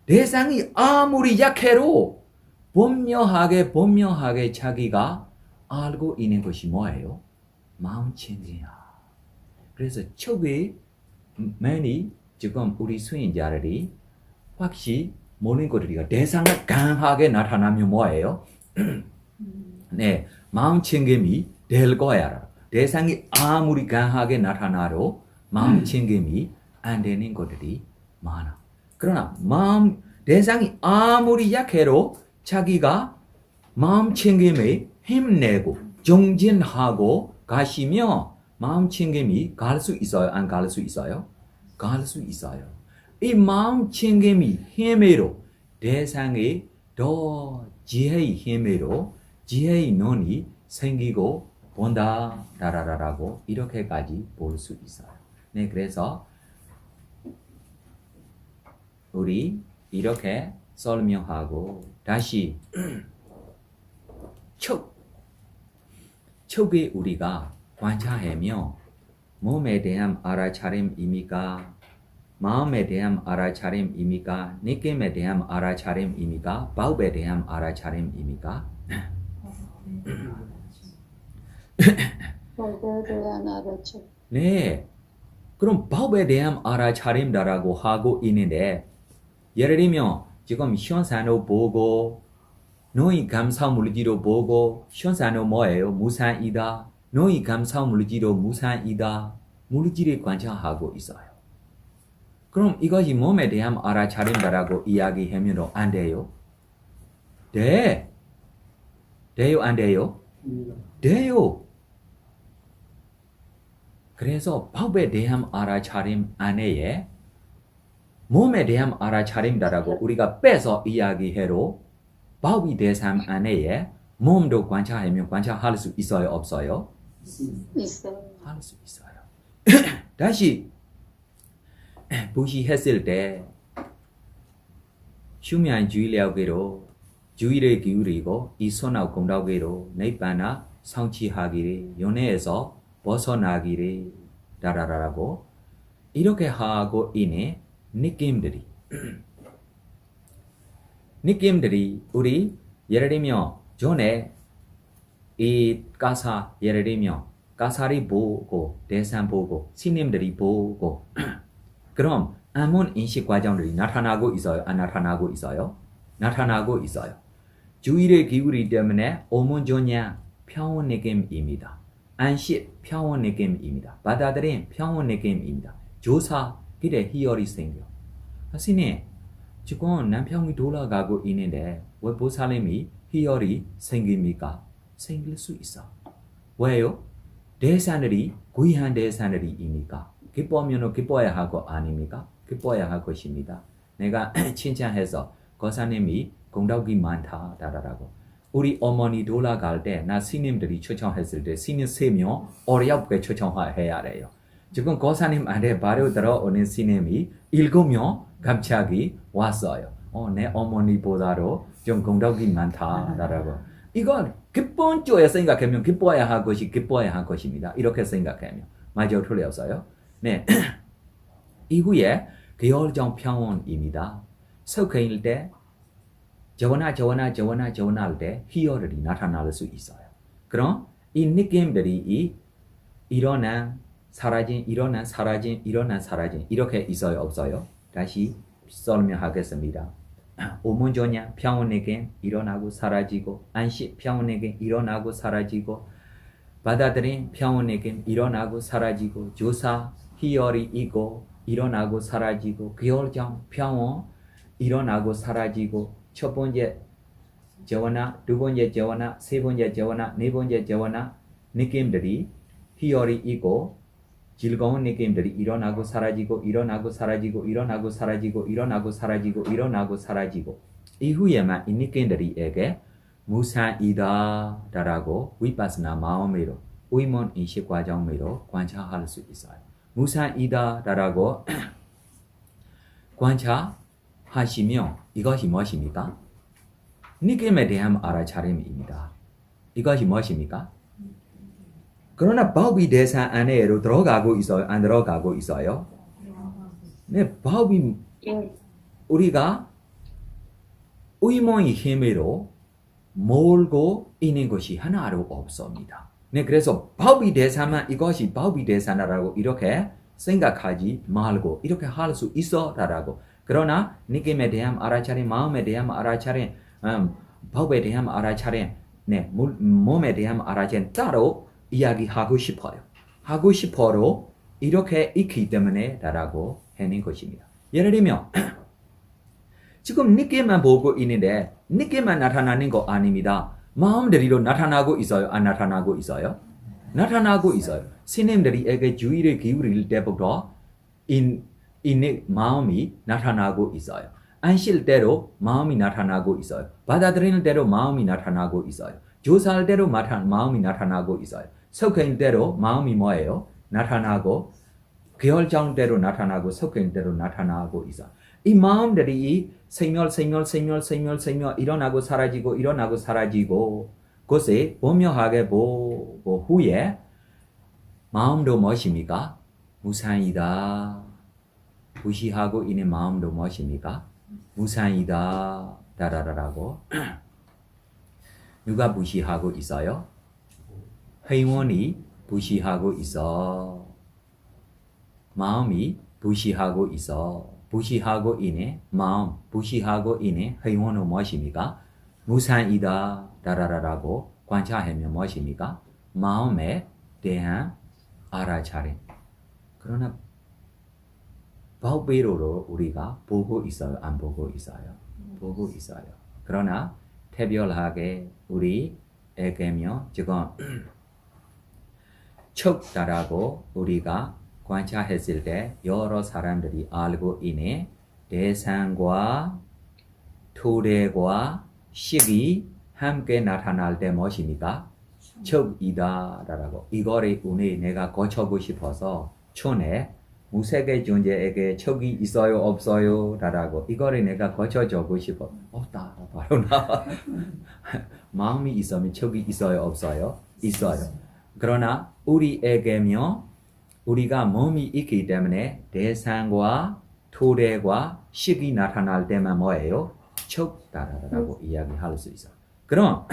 대상이 아무리 약해도 보묘하게 자기가 알고 있는 것이 뭐예요? 마음 챙김이야. 그래서 척이 많이 지금 우리 수행자들이 확실히 모르는 것들이 대상이 강하게 나타나면 뭐예요? 네, 마음 챙김이 될 거야. 대상이 아무리 강하게 나타나도 마음 챙김이 안 되는 것들이 많아. 그러나 대상이 아무리 약해도 자기가 마음 챙김에 힘내고 정진하고 가시면 마음 챙김이 갈 수 있어요? 안 갈 수 있어요? 갈 수 있어요. 이 마음 챙김이 힘으로 대상에 더 지혜의 힘으로 지혜의 눈이 생기고 본다 라라라라고 이렇게까지 볼 수 있어요. 네, 그래서 우리 이렇게 설명하고 다시 촉에 우리가 관찰하며 몸에 대한 알아차림입니까? 마음에 대한 알아차림입니까? 느낌에 대한 알아차림입니까? 마음에 대한 알아차림입니까? 법에 대한 알아차. 네. 그럼 마음에 대한 알아차림다라고 하고 있는데 예를 들면 지금 현상을 보고 너희 감사 물질을 보고 현상은 뭐예요? 무상이다. 너희 감사 물질은 무상이다. 물질을 관찰하고 있어요. 그럼 이것이 몸에 대한 알아차림다라고 이야기하면 안 돼요? 네. 돼요? 안 돼요? 돼요. 그래서 법에 대한 알아차림 안에 몸에 대한 알아차림다라고 우리가 빼서 이야기해도 법이 대상 안에 몸도 관찰하면 관찰할 수 있어요? 없어요? 있어요. 할 수 있어요. 다시 부시했을 때 휴면 주의력으로 주의를 기울이고 이 선악 공덕으로 니반나 성취하기를 연애에서 벗어나기를 라라라라고 이렇게 하고 있는 느낌들이 우리 예를 들면 전에 이 가사 예를 들면 가사를 보고 대상 보고 스님들이 보고 그럼 아무 인식 과정들이 나타나고 있어요? 안 나타나고 있어요? 나타나고 있어요. 주의를 기울이기 때문에 오문조냐 평온 느낌입니다. 안식 평온 느낌입니다. 받아들임 평온 느낌입니다. 조사 그래 희열이 생겨. 스님 지금 남편이 돌아가고 있는데 왜 보살님이 희열이 생깁니까? 생길 수 있어. 왜요? 대산들이 귀한 대산들이니까 기뻐하면 기뻐야 할 거 아닙니까? 기뻐야 할 것입니다. 내가 칭찬해서 거사님이 공덕이 많다 다라라고 우리 어머니 돌아갈 때 나 스님들이 초청했을 때 스님 3명 어렵게 초청해야 돼요. 지금 거사님 안에 바로 들어오는 스님이 7명 갑자기 왔어요. 내 어머니보다도 좀 공덕이 많다라고. 이건 기쁜 쪽에 생각하면 기뻐야 할 것이 기뻐야 할 것입니다. 이렇게 생각하면 맞아요, 틀렸어요? 네. 이후에 개월정 평온입니다. 석회일 때 저거나 할 때 희열이 나타날 수 있어요. 그럼 이 느낌들이 일어난 사라진 이렇게 있어요, 없어요? 다시 설명하겠습니다. 오문조냐 평온 느낌 일어나고 사라지고 안식 평온 느낌 일어나고 사라지고 받아들임 평온 느낌 일어나고 사라지고 조사 희열이 있고 일어나고 사라지고 개월정 평온 일어나고 사라지고 첫 번째 저와나 두 번째 저와나 세 번째 저와나 네 번째 저와나 느낌들이 희열이 있고 즐거운 느낌들이 일어나고 사라지고 일어나고 사라지고 일어나고 사라지고 일어나고 사라지고 일어나고 사라지고 이후에만 이 느낌들이에게 무상이다 라고 위파스나 마음으로 의문 인식 과정으로 관찰할 수 있어요. 무상이다 라고 관찰하시면 이것이 무엇입니까? 느낌에 대한 알아차림입니다. 이것이 무엇입니까? 그러나 법이 대상 안에로 들어가고 있어요? 안 들어가고 있어요? 네, 법이 우리가 의문의 힘으로 몰고 있는 것이 하나도 없습니다. 네, 그래서 법이 대상만 이것이 법이 대상이라고 이렇게 생각하지 말고 이렇게 할 수 있어라고. 그러나 느낌에 대한 알아차림, 마음에 대한 알아차림, 법에 대한 알아차림, 네, 몸에 대한 알아차림 따로 이야기하고 싶어요. 하고 싶어도 이렇게 있기 때문에 라고 하는 것입니다. 예를 들면 지금 느낌만 보고 있는데 느낌만 나타나는 거 아닙니다. 마음들이로 나타나고 있어요? 안 나타나고 있어요? 나타나고 있어요. 스님들이에게 주의를 기울일 때부터 이 마음이 나타나고 있어요. 안 쉴 때로 마음이 나타나고 있어요. 받아들이는 대로 마음이 나타나고 있어요. 조사할 대로 마음이 나타나고 있어요. 속행 대로 마음이 뭐예요? 나타나고 결정대로 나타나고 속행 대로 나타나고 있어요. 이 마음들이 생멸 일어나고 사라지고 그것이 오묘하게 보고 후에 마음도 무엇입니까? 무상이다. 무시하고 있는 마음도 무엇입니까? 무상이다. 다라라라고 누가 무시하고 있어요? 회원이 무시하고 있어. 마음이 무시하고 있어. 무시하고 있는 마음, 무시하고 있는 회원은 무엇입니까? 무상이다. 다라라라고 관찰하면 무엇입니까? 마음에 대한 알아차림. 그러나 법외로로 우리가 보고 있어요? 안 보고 있어요? 보고 있어요. 그러나 특별하게 우리에게며 지금 척다라고 우리가 관찰했을 때 여러 사람들이 알고 있는 대상과 토대과 식이 함께 나타날 때 무엇입니까? 척이다라고. 이거를 오늘 내가 고쳐보고 싶어서 촌에 무색의 존재에게 척이 있어요 없어요 라고 이거를 내가 고쳐주고 싶어. 없다 바로 나와. 마음이 있으면 척이 있어요 없어요? 있어요. 그러나 우리에게며 우리가 몸이 있기 때문에 대상과 토대과 식이 나타날 때만 뭐예요? 척다라고 이야기할 수 있어. 그럼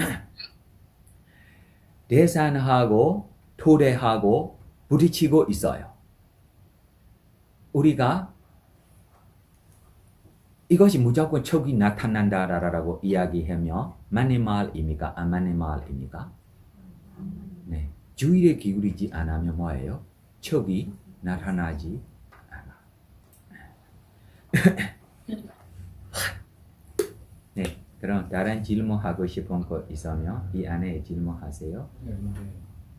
대상하고 토대하고 부딪히고 있어요. 우리가 이것이 무조건 척이 나타난다라고 이야기하면 맞는 말입니까? 안 맞는 말입니까? 네. 주의를 기울이지 않으면 뭐예요? 척이 나타나지 않아. 네. 그럼 다른 질문하고 싶은 거 있으면 이 안에 질문하세요. 네, 근데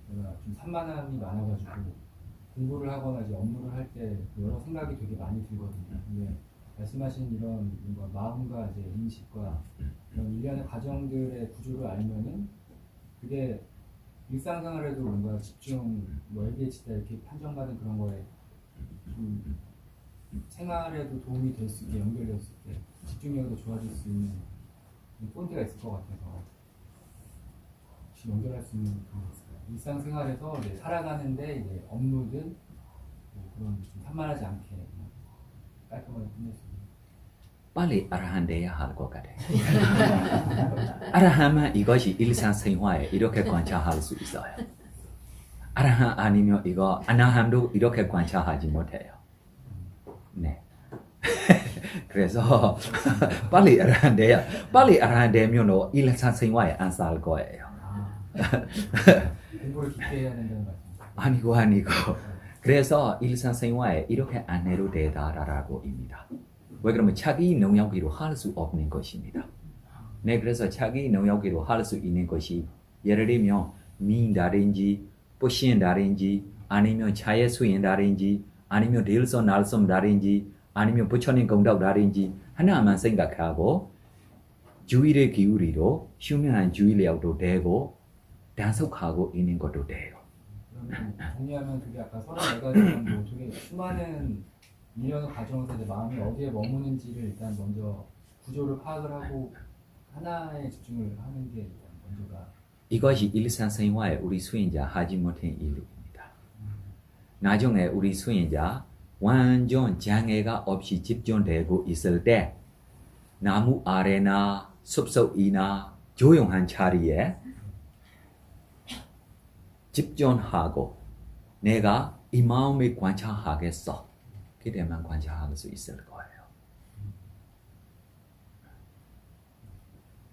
내가 좀 산만함이 많아가지고 공부를 하거나 이제 업무를 할 때 여러 생각이 되게 많이 들거든요. 근데 말씀하신 이런 뭔가 마음과 이제 인식과 이런 일련의 과정들의 구조를 알면은 그게 일상생활에도 뭔가 집중, 뭐 ADHD 이렇게 판정받은 그런 거에 좀 생활에도 도움이 될 수 있게 연결될 수 있게 집중력도 좋아질 수 있는 포인트가 있을 것 같아서 혹시 연결할 수 있는 그런 게 있을까요? 일상생활에서 이제 살아가는데 이제 업무든 뭐 그런 좀 산만하지 않게 그냥 깔끔하게 끝낼 수 있는. 빨리 아라한 돼야 할 것 같아요. 아라하면 이것이 일상생활에 이렇게 관찰할 수 있어요. 아라한 아니면 이거 아나함도 이렇게 관찰하지 못해요. 네. 그래서 빨리 아라한 되면 일상생활에 안 살 거예요. 공부를 깊게 해야 된다는 말씀이죠. 아니고. 그래서 일상생활에 이렇게 안 해도 되다라고입니다. 왜 그러면 자기 능력으로 할 수 없는 것입니다. 네, 그래서 자기 능력으로 할 수 있는 것이 예를 들면 미인다든지 뿌신다든지 아니면 자의 수행다든지 아니면 릴선 날섬다든지 아니면 부처님 공덕다든지 하나만 생각하고 주의를 기울이로 휴면한 주의력도 되고 단속하고 있는 것도 돼요. 그러면 정리하면 그게 아까 34가지 뭐 되게 수많은 일련의 과정에서 이제 마음이 어디에 머무는지를 일단 먼저 구조를 파악을 하고 하나에 집중을 하는 게 일단 먼저가. 이것이 일상생활에 우리 수행자 하지 못한 일입니다. 나중에 우리 수행자 완전 장애가 없이 집중되고 있을 때 나무 아래나 숲속이나 조용한 자리에 집중하고 내가 이 마음을 관찰하겠어. 그때만 관찰할 수 있을 거예요.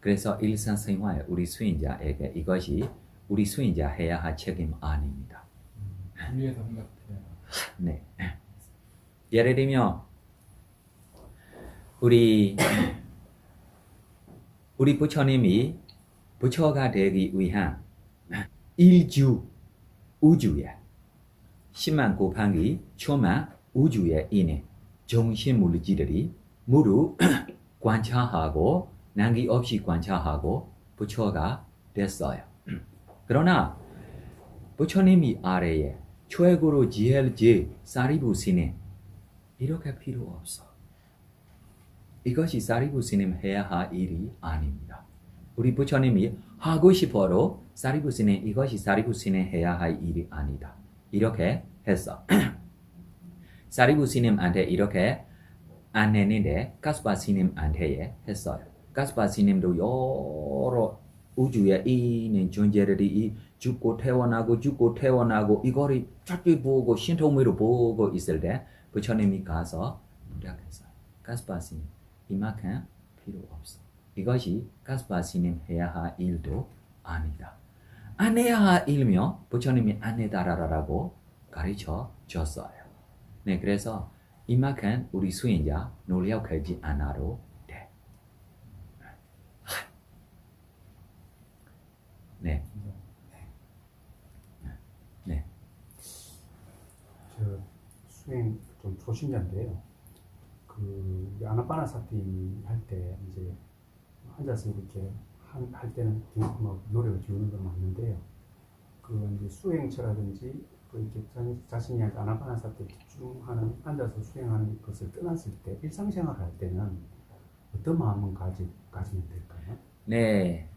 그래서 일상생활에 우리 수행자에게 이것이 우리 수행자 해야 할 책임 아닙니다. 분리해서 생각해야. 네. 예를 들면 우리 부처님이 부처가 되기 위한 일주 우주에 10만 곱하기 초만 우주에 있는 정신 물질들이 모두 관찰하고 난기 없이 관찰하고 부처가 됐어요. 그러나 부처님이 아래에 최고로 제일 사리부 스님 이렇게 필요 없어. 이것이 사리부 스님 해야 할 일이 아닙니다. 우리 부처님이 하고 싶어도 사리부 스님 이것이 사리부 스님 해야 할 일이 아니다. 이렇게 했어. 사리부 스님한테 이렇게 안 했는데 가스파 스님한테 했어요. 가스파 스님도 여러 우주에 있는 존재들이 죽고 태어나고 이거를 쫙 보고 신통미로 보고 있을 때 부처님이 가서 부탁했어요. 가스파 스님 이만큼 필요 없어. 이것이 가스파 스님 해야 할 일도 아니다. 안 해야 할 일이면 부처님이 안 해달라고 가르쳐 줬어요. 네, 그래서 이만큼 우리 수행자 노력하지 않아도 돼. 네. 네. 저 수행 좀 초심자인데요. 그 아나파나사티 할 때 이제 앉아서 이렇게 할 때는 뭐 노력을 기울이는 건 맞는데요. 그 이제 수행처라든지 그 이렇게 자신이 아나파나사티에 집중하는 앉아서 수행하는 것을 떠났을 때 일상생활 할 때는 어떤 마음을 가지면 될까요? 네.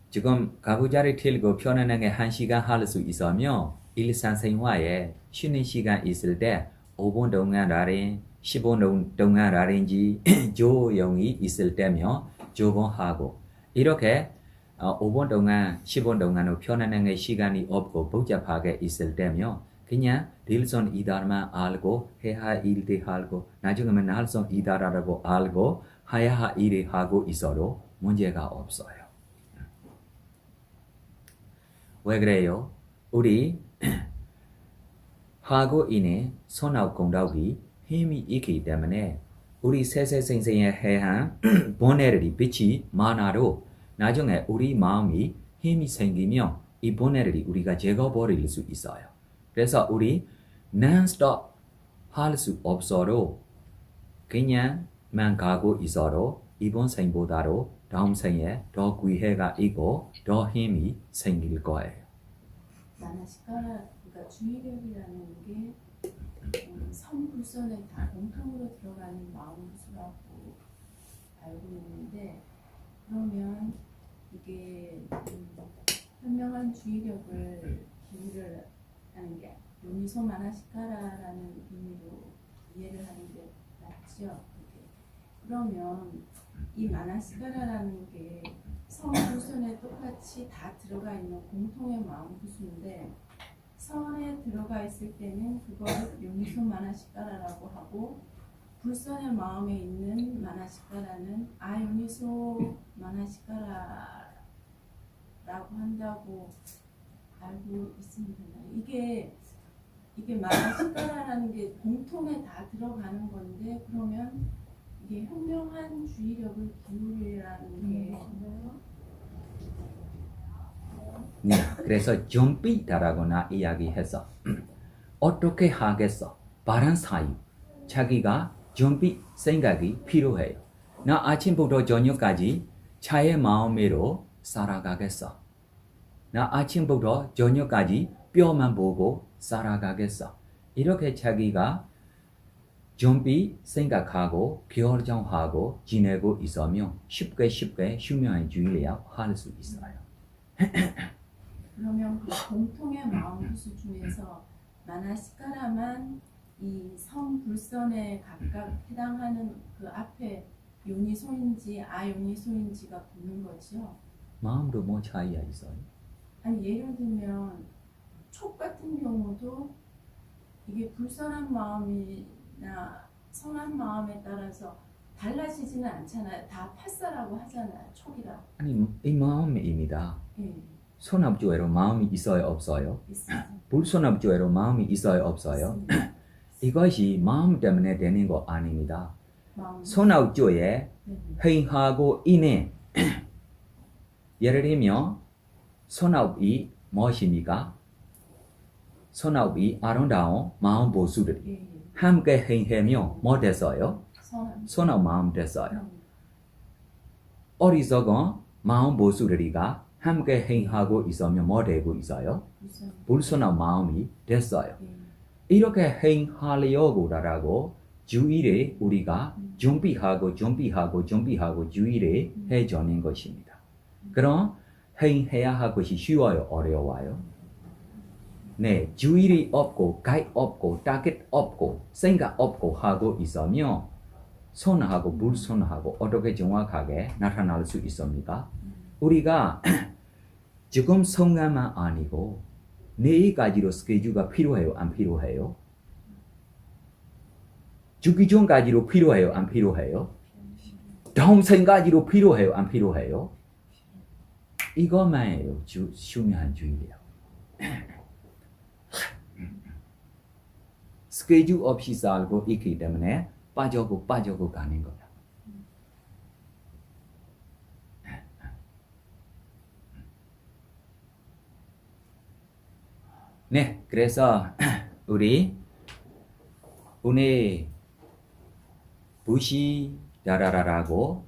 지금 가부자리 틀고 편안하게 1시간 할 수 있으며 일상생활에 쉬는 시간 있을 때 5분 동안라든 10분 동안라든지 조용히 있을 때면 조용하고 이렇게 5분 동안 10분 동안 편안하게 시간이 없고 복잡하게 있을 때면 그냥 딜손 이달만 알고 해야 할 일들 하고 나중에는 날손 이달하라고 알고 해야 할 일을 하고 있어도 문제가 없어요. 왜 그래요? 우리 하고 있는 손업 공덕이 힘이 있기 때문에 우리 세세생생에 해한 번뇌들이 빛이 많아도 나중에 우리 마음이 힘이 생기면 이 번뇌들이 우리가 제거버릴 수 있어요. 그래서 우리 non-stop 할 수 없어도 그냥만 가고 있어도 이번 생보다도 다음 생에 더 기회가 있고 더 힘이 생길 거예요. 마나시카라, 그러니까 주의력이라는 게 성불선에 다 공통으로 들어가는 마음수라고 알고 있는데 그러면 이게 현명한 주의력을 기울여 하는 게 요니소 마나시카라라는 의미로 이해를 하는 게 맞죠? 그러면 이 마나시카라라는 게 성불선에 똑같이 다 들어가 있는 공통의 마음구수인데 선에 들어가 있을 때는 그거를 요니소 마나시카라라고 하고 불선의 마음에 있는 마나시카라는 아요니소 마나시카라라고 한다고 알고 있습니다. 이게 마나시카라라는 게 공통에 다 들어가는 건데 그러면 이게 현명한 주의력을 기울이라는 게 네, 그래서 준비다라고나 이야기해서 어떻게 하겠어? 바른 사유, 자기가 준비 생각이 필요해요. 나 아침부터 저녁까지 자의 마음으로 살아가겠어. 나 아침부터 저녁까지 뼈만 보고 살아가겠어. 이렇게 자기가 준비 생각하고 결정하고 지내고 있으면 쉽게 휴명한 주의력 할 수 있어요. 그러면 그 공통의 마음구수 중에서 마나시카라만 이 성불선에 각각 해당하는 그 앞에 요니소인지 아요니소인지가 붙는 거죠? 마음도 뭐 차이가 있어요? 아니 예를 들면 촉 같은 경우도 이게 불선한 마음이나 선한 마음에 따라서 달라지지는 않잖아요. 다 팔사라고 하잖아요. 촉이라. 아니 이 마음입니다. 예, 손업주에로 마음이 있어요 없어요? 있습니다. 불손업주에로 마음이 있어요 없어요? 있습니다. 이것이 마음 때문에 되는 거 아닙니다. 마음. 손업주에 네. 행하고 있는 예를 들면 손아홉이 무엇입니까? 손아홉이 아름다운 마음 보수들이 예. 함께 행하며 뭐 됐어요? 선한. 손아홉 마음 됐어요. 어리석은 마음 보수들이가 함께 행하고 있으면 뭐 되고 있어요? 무슨. 불순한 마음이 됐어요. 예. 이렇게 행하려고 하라고 주의를 우리가 준비하고 주의를 해주는 것입니다. 그럼 행해야 할 것이 쉬워요? 어려워요? 네, 주의를 없고 가입 없고 타겟 없고 생각 없고 하고 있으면 선하고 불선하고 어떻게 정확하게 나타날 수 있습니까? 우리가 지금 성가만 아니고 내일까지도 스케줄가 필요해요? 안 필요해요? 죽기 전까지도 필요해요? 안 필요해요? 다음 생까지도 필요해요? 안 필요해요? 이것만이에요. 중요한 주의예요. 스케줄 없이 살고 있기 때문에 빠져고 가는 거야. 네, 그래서 우리 오늘 부시다라라고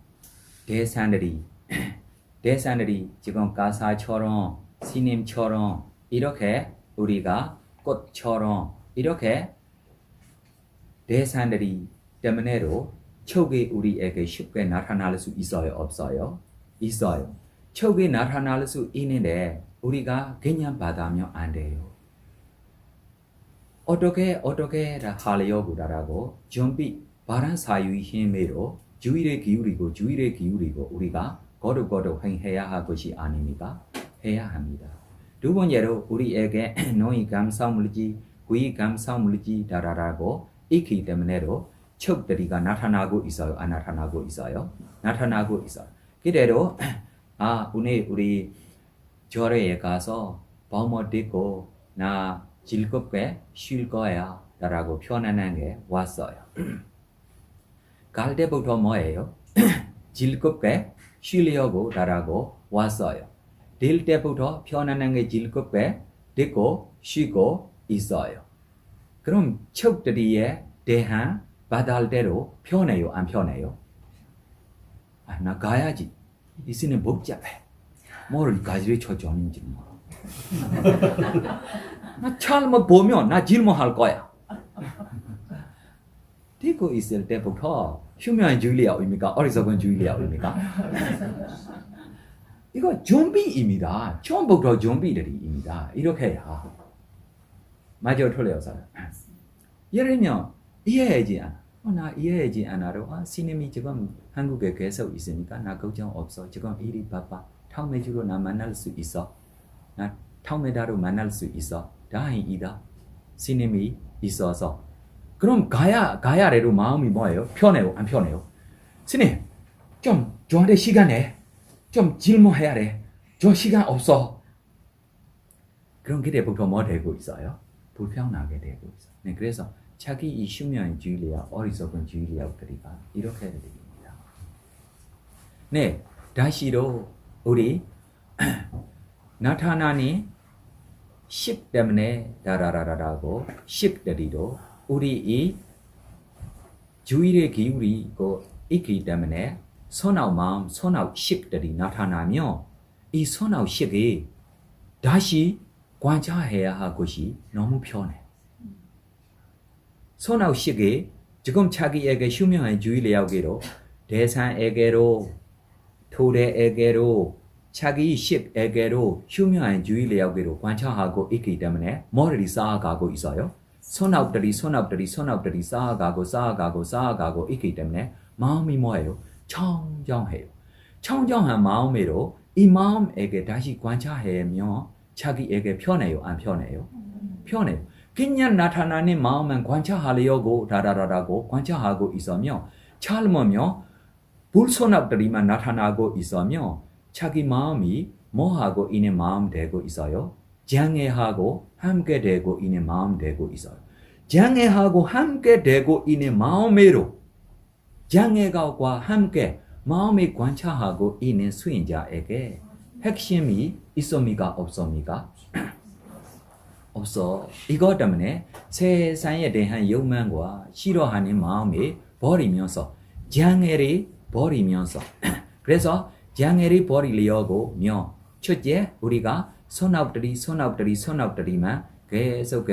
대사들이 지금 가사처럼 스님처럼 이렇게 우리가 꽃처럼 이렇게 대사들이 때문에도 촉이 우리에게 쉽게 나타날 수 있어요? 없어요? 있어요. 촉이 나타날 수 있는데 우리가 그냥 받으면 안 돼요. 어떻게 하려고 하라고 준비 바른 사유의 힘으로 주의를 기울이고 우리가 거룩 행해야 할 것이 아닙니까? 해야 합니다. 두 번째로 우리에게 노이 감사물지 구이 감사물지 다라라고 있기 때문에도 척들이가 나타나고 있어요? 안 나타나고 있어요? 나타나고 있어요. 그대로 오늘 우리 절에 가서 밥을 듣고 나 즐겁게 쉴 거야 라고 표현하는 게 왔어요. 갈 때부터 뭐예요? 즐겁게 쉬려고 라고 왔어요. 될 때부터 표현하는 게 즐겁게 듣고 쉬고 있어요. 그럼 척들이에 대한 받을 대로 편해요? 안 편해요? 나 가야지. 이제는 복잡해. 뭘 가지를 쳐줬는지 몰라. 나 잘못 보면 나 질문할 거야. 듣고 있을 때부터 휴면 주의력입니까? 어리석은 주의력입니까? 이거 준비입니다. 처음부터 준비들입니다. 이렇게 해야. 맞아요, 틀려요, 사람. 예를 들면 이해하지 않아. 나 이해하지 않아도 스님이 지금 한국에 계속 있으니까 나 걱정 없어. 지금 일이 바빠. 다음에 주로 나 만날 수 있어. 나 다음에 나로 만날 수 있어. 다행이다. 스님이 있어서. 그럼 가야래로 마음이 뭐예요? 편해요? 안 편해요? 스님, 좀 저한테 시간 내. 좀 질문해야 돼. 저 시간 없어. 그럼 그때부터 뭐 되고 있어요? 불편하게 되고 있어요. 네, 그래서 자기 이 휴면주의력, 어리석은 주의력들이가 이렇게 됩니다. 네, 다시로 우리 나타나니 식 때문에 다라라라라고 식들이도 우리 이 주의를 기울이고 있기 때문에 선악 마음, 선악 식들이 나타나며 이 선악 식이 다시 관찰해야 할 것이 너무 편해. 선악 식이 지금 자기에게 휴명한 주의력으로 대상에게로 토대에게로 자기 식에게로 휴명한 주의력으로 관찰하고 있기 때문에 머리를 쌓아가고 있어요. 선악들이 쌓아가고 있기 때문에 마음이 뭐예요? 청정해요. 청정한 마음으로 이 마음에게 다시 관찰하면 자기에게 편해요? 안 편해요? 편해요. 그냥 나타나는 마음만 관찰하려고 다라라라고 관찰하고 있으며 잘못하면 불선악들이만 나타나고 있으며 자기 마음이 뭐하고 있는 마음 되고 있어요? 장애하고 함께 되고 있는 마음 되고 있어요. 장애하고 함께 되고 있는 마음으로 장애가 함께 마음을 관찰하고 있는 수행자에게 핵심이 있습니까? 없습니까? 없어. 이것 때문에 세상에 대한 욕망과 싫어하는 마음이 버리면서 장애를 버리면서 그래서 장애를 버리려고 첫째 우리가 선악들이만 계속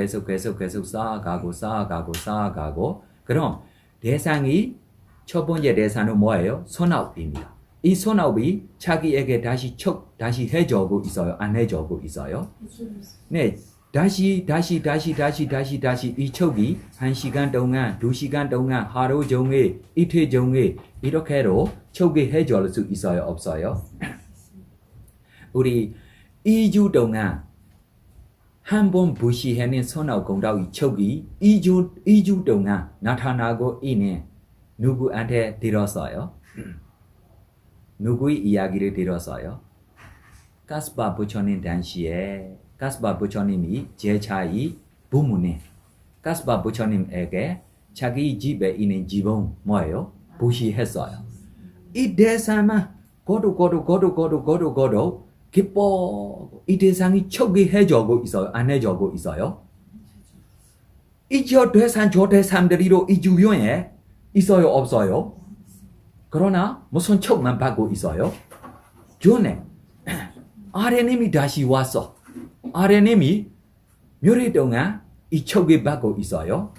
쌓아가고 그럼 대상이 첫 번째 대상은 뭐예요? 선악입니다. 이 선악이 자기에게 다시 해주고 있어요? 안 해주고 있어요? 네, 다시 이 촉이 1시간 동안, 2시간 동안, 하루 종일, 이틀 종일 이렇게로 촉이 해줄 수 있어요? 없어요? 우리 2주 동안 한 번 무시하는 선악 공덕의 촉이 2주 동안 나타나고 있는 누구한테 들었어요? 누구의 이야기를 들었어요? 가스바 부처님 당시에 가스바 부처님이 제자의 부모님 가스바 부처님에게 자기 집에 있는 집은 뭐예요? 무시했어요. 이 대사만 고도 기뻐 이 대상이 촉이 해주고 있어요? 안 해주고 있어요? 이 저 대상 저 대상들이로 이 주변에 있어요? 없어요? 그러나 무슨 촉만 받고 있어요? 전에 아래님이 다시 왔어. 아래님이 몇 일 동안 이 촉을 받고 있어요?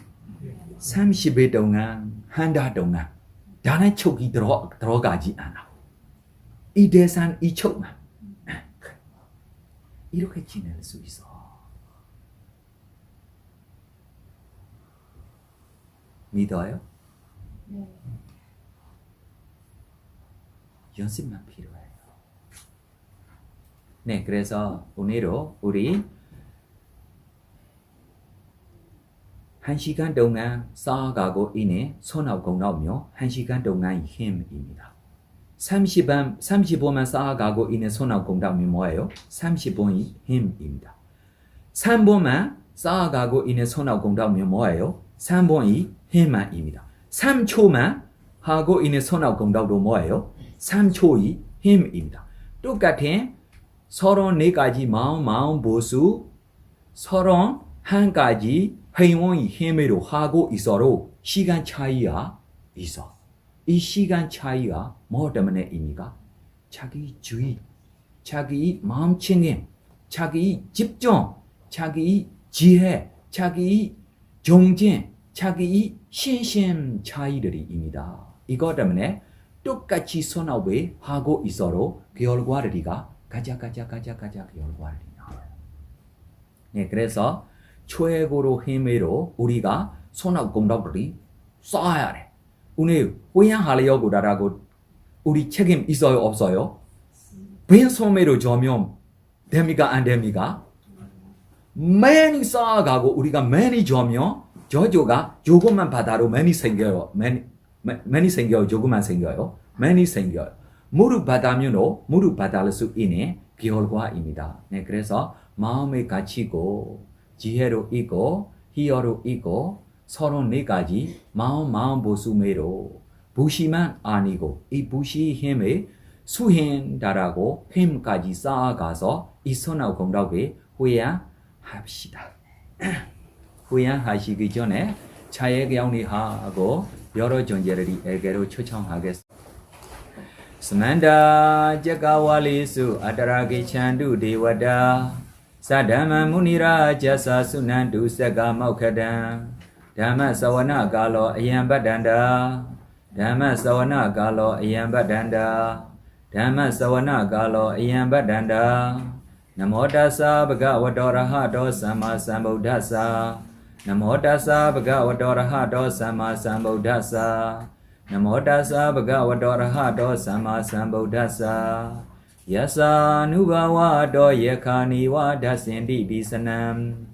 30일 동안, 한 달 동안 다른 촉이 들어가지 않아. 이 대상, 이 촉만. 이렇게 지낼 수 있어. 믿어요? 네. 연습만 필요해요. 네, 그래서 오늘도 우리 1시간 동안 쌓아가고 있는 선악공덕며 1시간 동안의 힘입니다. 30분만 쌓아가고 있는 선악공덕이 뭐예요? 30분의 힘입니다. 3분만 쌓아가고 있는 선악공덕이 뭐예요? 3분의 힘만입니다. 3초만 하고 있는 선악공덕도 뭐예요? 3초의 힘입니다. 똑같은 34가지 마음 보수 31가지 회원의 힘으로 하고 있어도 시간 차이가 있어. 이 시간 차이가 뭐 때문에입니까? 자기 주의, 자기 마음 챙김, 자기 집중, 자기 지혜, 자기 정진, 자기 신심 차이들입니다. 이것 때문에 똑같이 선업을 하고 있어도 결과가 가자 결과를 나와요. 네, 그래서 최고로 힘으로 우리가 선업 공덕을 쌓아야 돼. 오늘 회양하려고 라고 우리 책임 있어요? 없어요? 빈손으로 주면 됩니까? 안 됩니까? 많이 쌓아가고 우리가 많이 주면 저조가 조금만 받아도 많이 생겨요. 많이 생겨요? 조금만 생겨요? 많이 생겨요. 무릎 받으면도 무릎 받을 수 있는 결과입니다. 네, 그래서 마음을 갖추고 지혜로 있고 희열로 있고 34가지 마음 보수매로 부시만 아니고 이 부시의 힘을 수행하라고 힘까지 쌓아가서 이 선악 공덕을 회양합시다. 회양하시기 전에 차에 격리하고 여러 존재들에게로 초청하겠습니다. 스만다 제가왈리수 아다라기 찬두 데와다 사다마 무니라자사 순난두 세가마우카단 담마사와나 갈로 아얌바단다 담마사와나 갈로 아얌바단다 담마사와나 갈로 아얌바단다 나모다사 바가와도라하도 삼마삼부다사 나모다사 바가와도라하도 삼마삼부다사 나모다사 바가와도라하도 삼마삼부다사 야사 누바와도 예카니와 다신디 비사남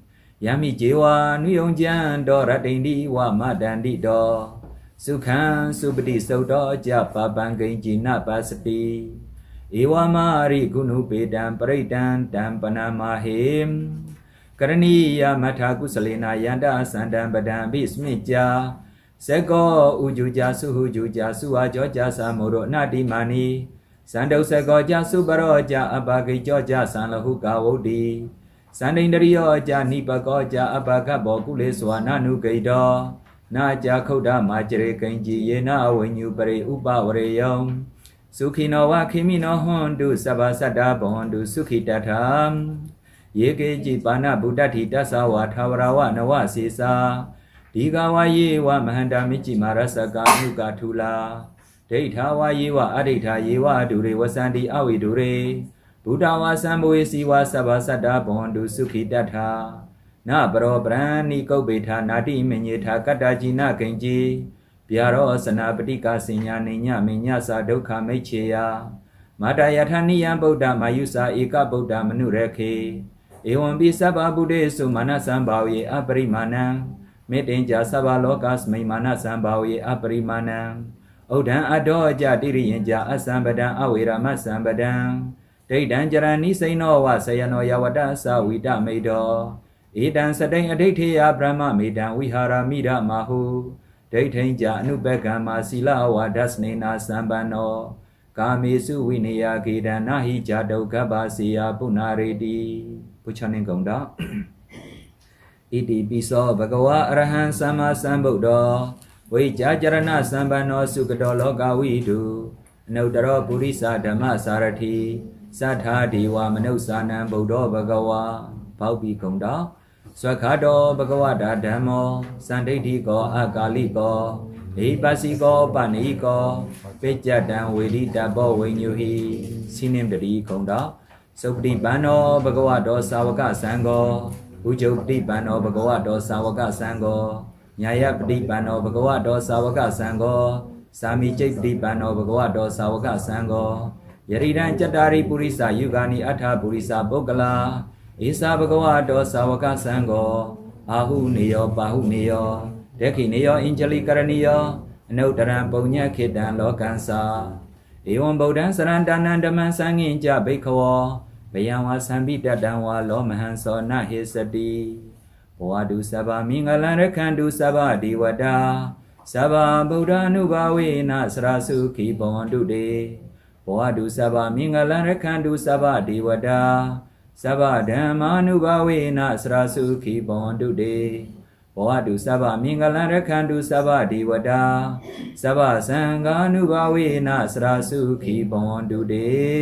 야미제와 누용잔도 라딘디와 마단디도 수칸 수브디소도 자파방긴지나 바스티 이와마리 구누베단 프레단 담파나마힘 그러니야 마타구슬리나 얀다 산담바단 비스미자 세고 우주자 수후주자 수와저자 사모로 나디마니 Sandosagoja Subaroja Abagijoja Sanlahuka Wodi Sandindriyoja Nipagoja Abagabo Kuleswana Nugaido Naja Koda Majere Kenji Yena Wenyu Pare Upawareyom Sukhino Wakimino Hondu Sabasada Bondu Sukhitatam Yekeji Pana Buddhati Dasawa Tawarawa Nawasisa Digawa Yewa Mahanda Michi Marasaka Nuka Tula Deitawa Yewa Adita Yewa Dure Wasandi Awi Dure Buddhawa Samboe Siwa Sabasada Bondu Sukhitata Na Bro Brani Kobeta Nadi Menyeta Kadajina Kenji Piaro Sanapatika Sinya Ninya Minyasa Dokha Mecheya Matayathaniya Buddha Mayusa Eka Buddha Manureke Ewambi Sabha Buddhe Sumana Sambhawe Aparimanam Medenja Sabha Lokas Maimana Sambhawe Aparimanam Odhan Adoja Diriyenja Asambadam Awirama Sambadam Daidan Jarani Saino Wasayano Yawada Sawida Medo Edan Sadai Aditya Brahma Medan Vihara Mida Mahu Daitenja Anubekama Sila Wadasnena Sambano Kamesu Vinaya Gidan Nahi Jado Gabasiya Punaredi Puchanin Gonda Iti Piso Bhagawa Arahan Sama Sambuddha Vijajarana Sambano Sukado Gawidu Nodaro Purisa Dhamma Sarati Satha Dewa Manusanam Buddha Bhagawa Paupi Gonda Swakado Bhagavata Dhammo Sandhitiko Akaliko Ipasiko Paniko Pejadam Vedita Bo Vinyuhi Sinim Dari Gonda Supti Pano Bhagavato Savaka Sango Ujupti Pano Bhagavato Savaka Sango Nyayapti Pano Bhagavato Savaka Sango Sami Chipti Pano Bhagavato Savaka Sango Yaridan Chatari Purisa Yugani Atha Purisa Bogala Isa Bhagavato Savaka Sango Ahu Niyo Bahu Niyo Dekhi Niyo Injali Karaniyo Anotaram Punya Kidan Lokansa Ewan Bodhan Sarandanan Daman Sanginja Bhikhawa Bayanwa Sambita Danwa Lomahanso Nahisati Wadu Sabha Mingalan Rekandu Sabha Diwada Sabha Buddha Nubawe Nasrasu Kibondude Wadu Sabha Mingalan Rekandu Sabha Diwada Sabha Dhamma Nubawe Nasrasu Kibondude Wadu Sabha Mingalan Rekandu Sabha Diwada Sabha Sangha Nubawe Nasrasu Kibondude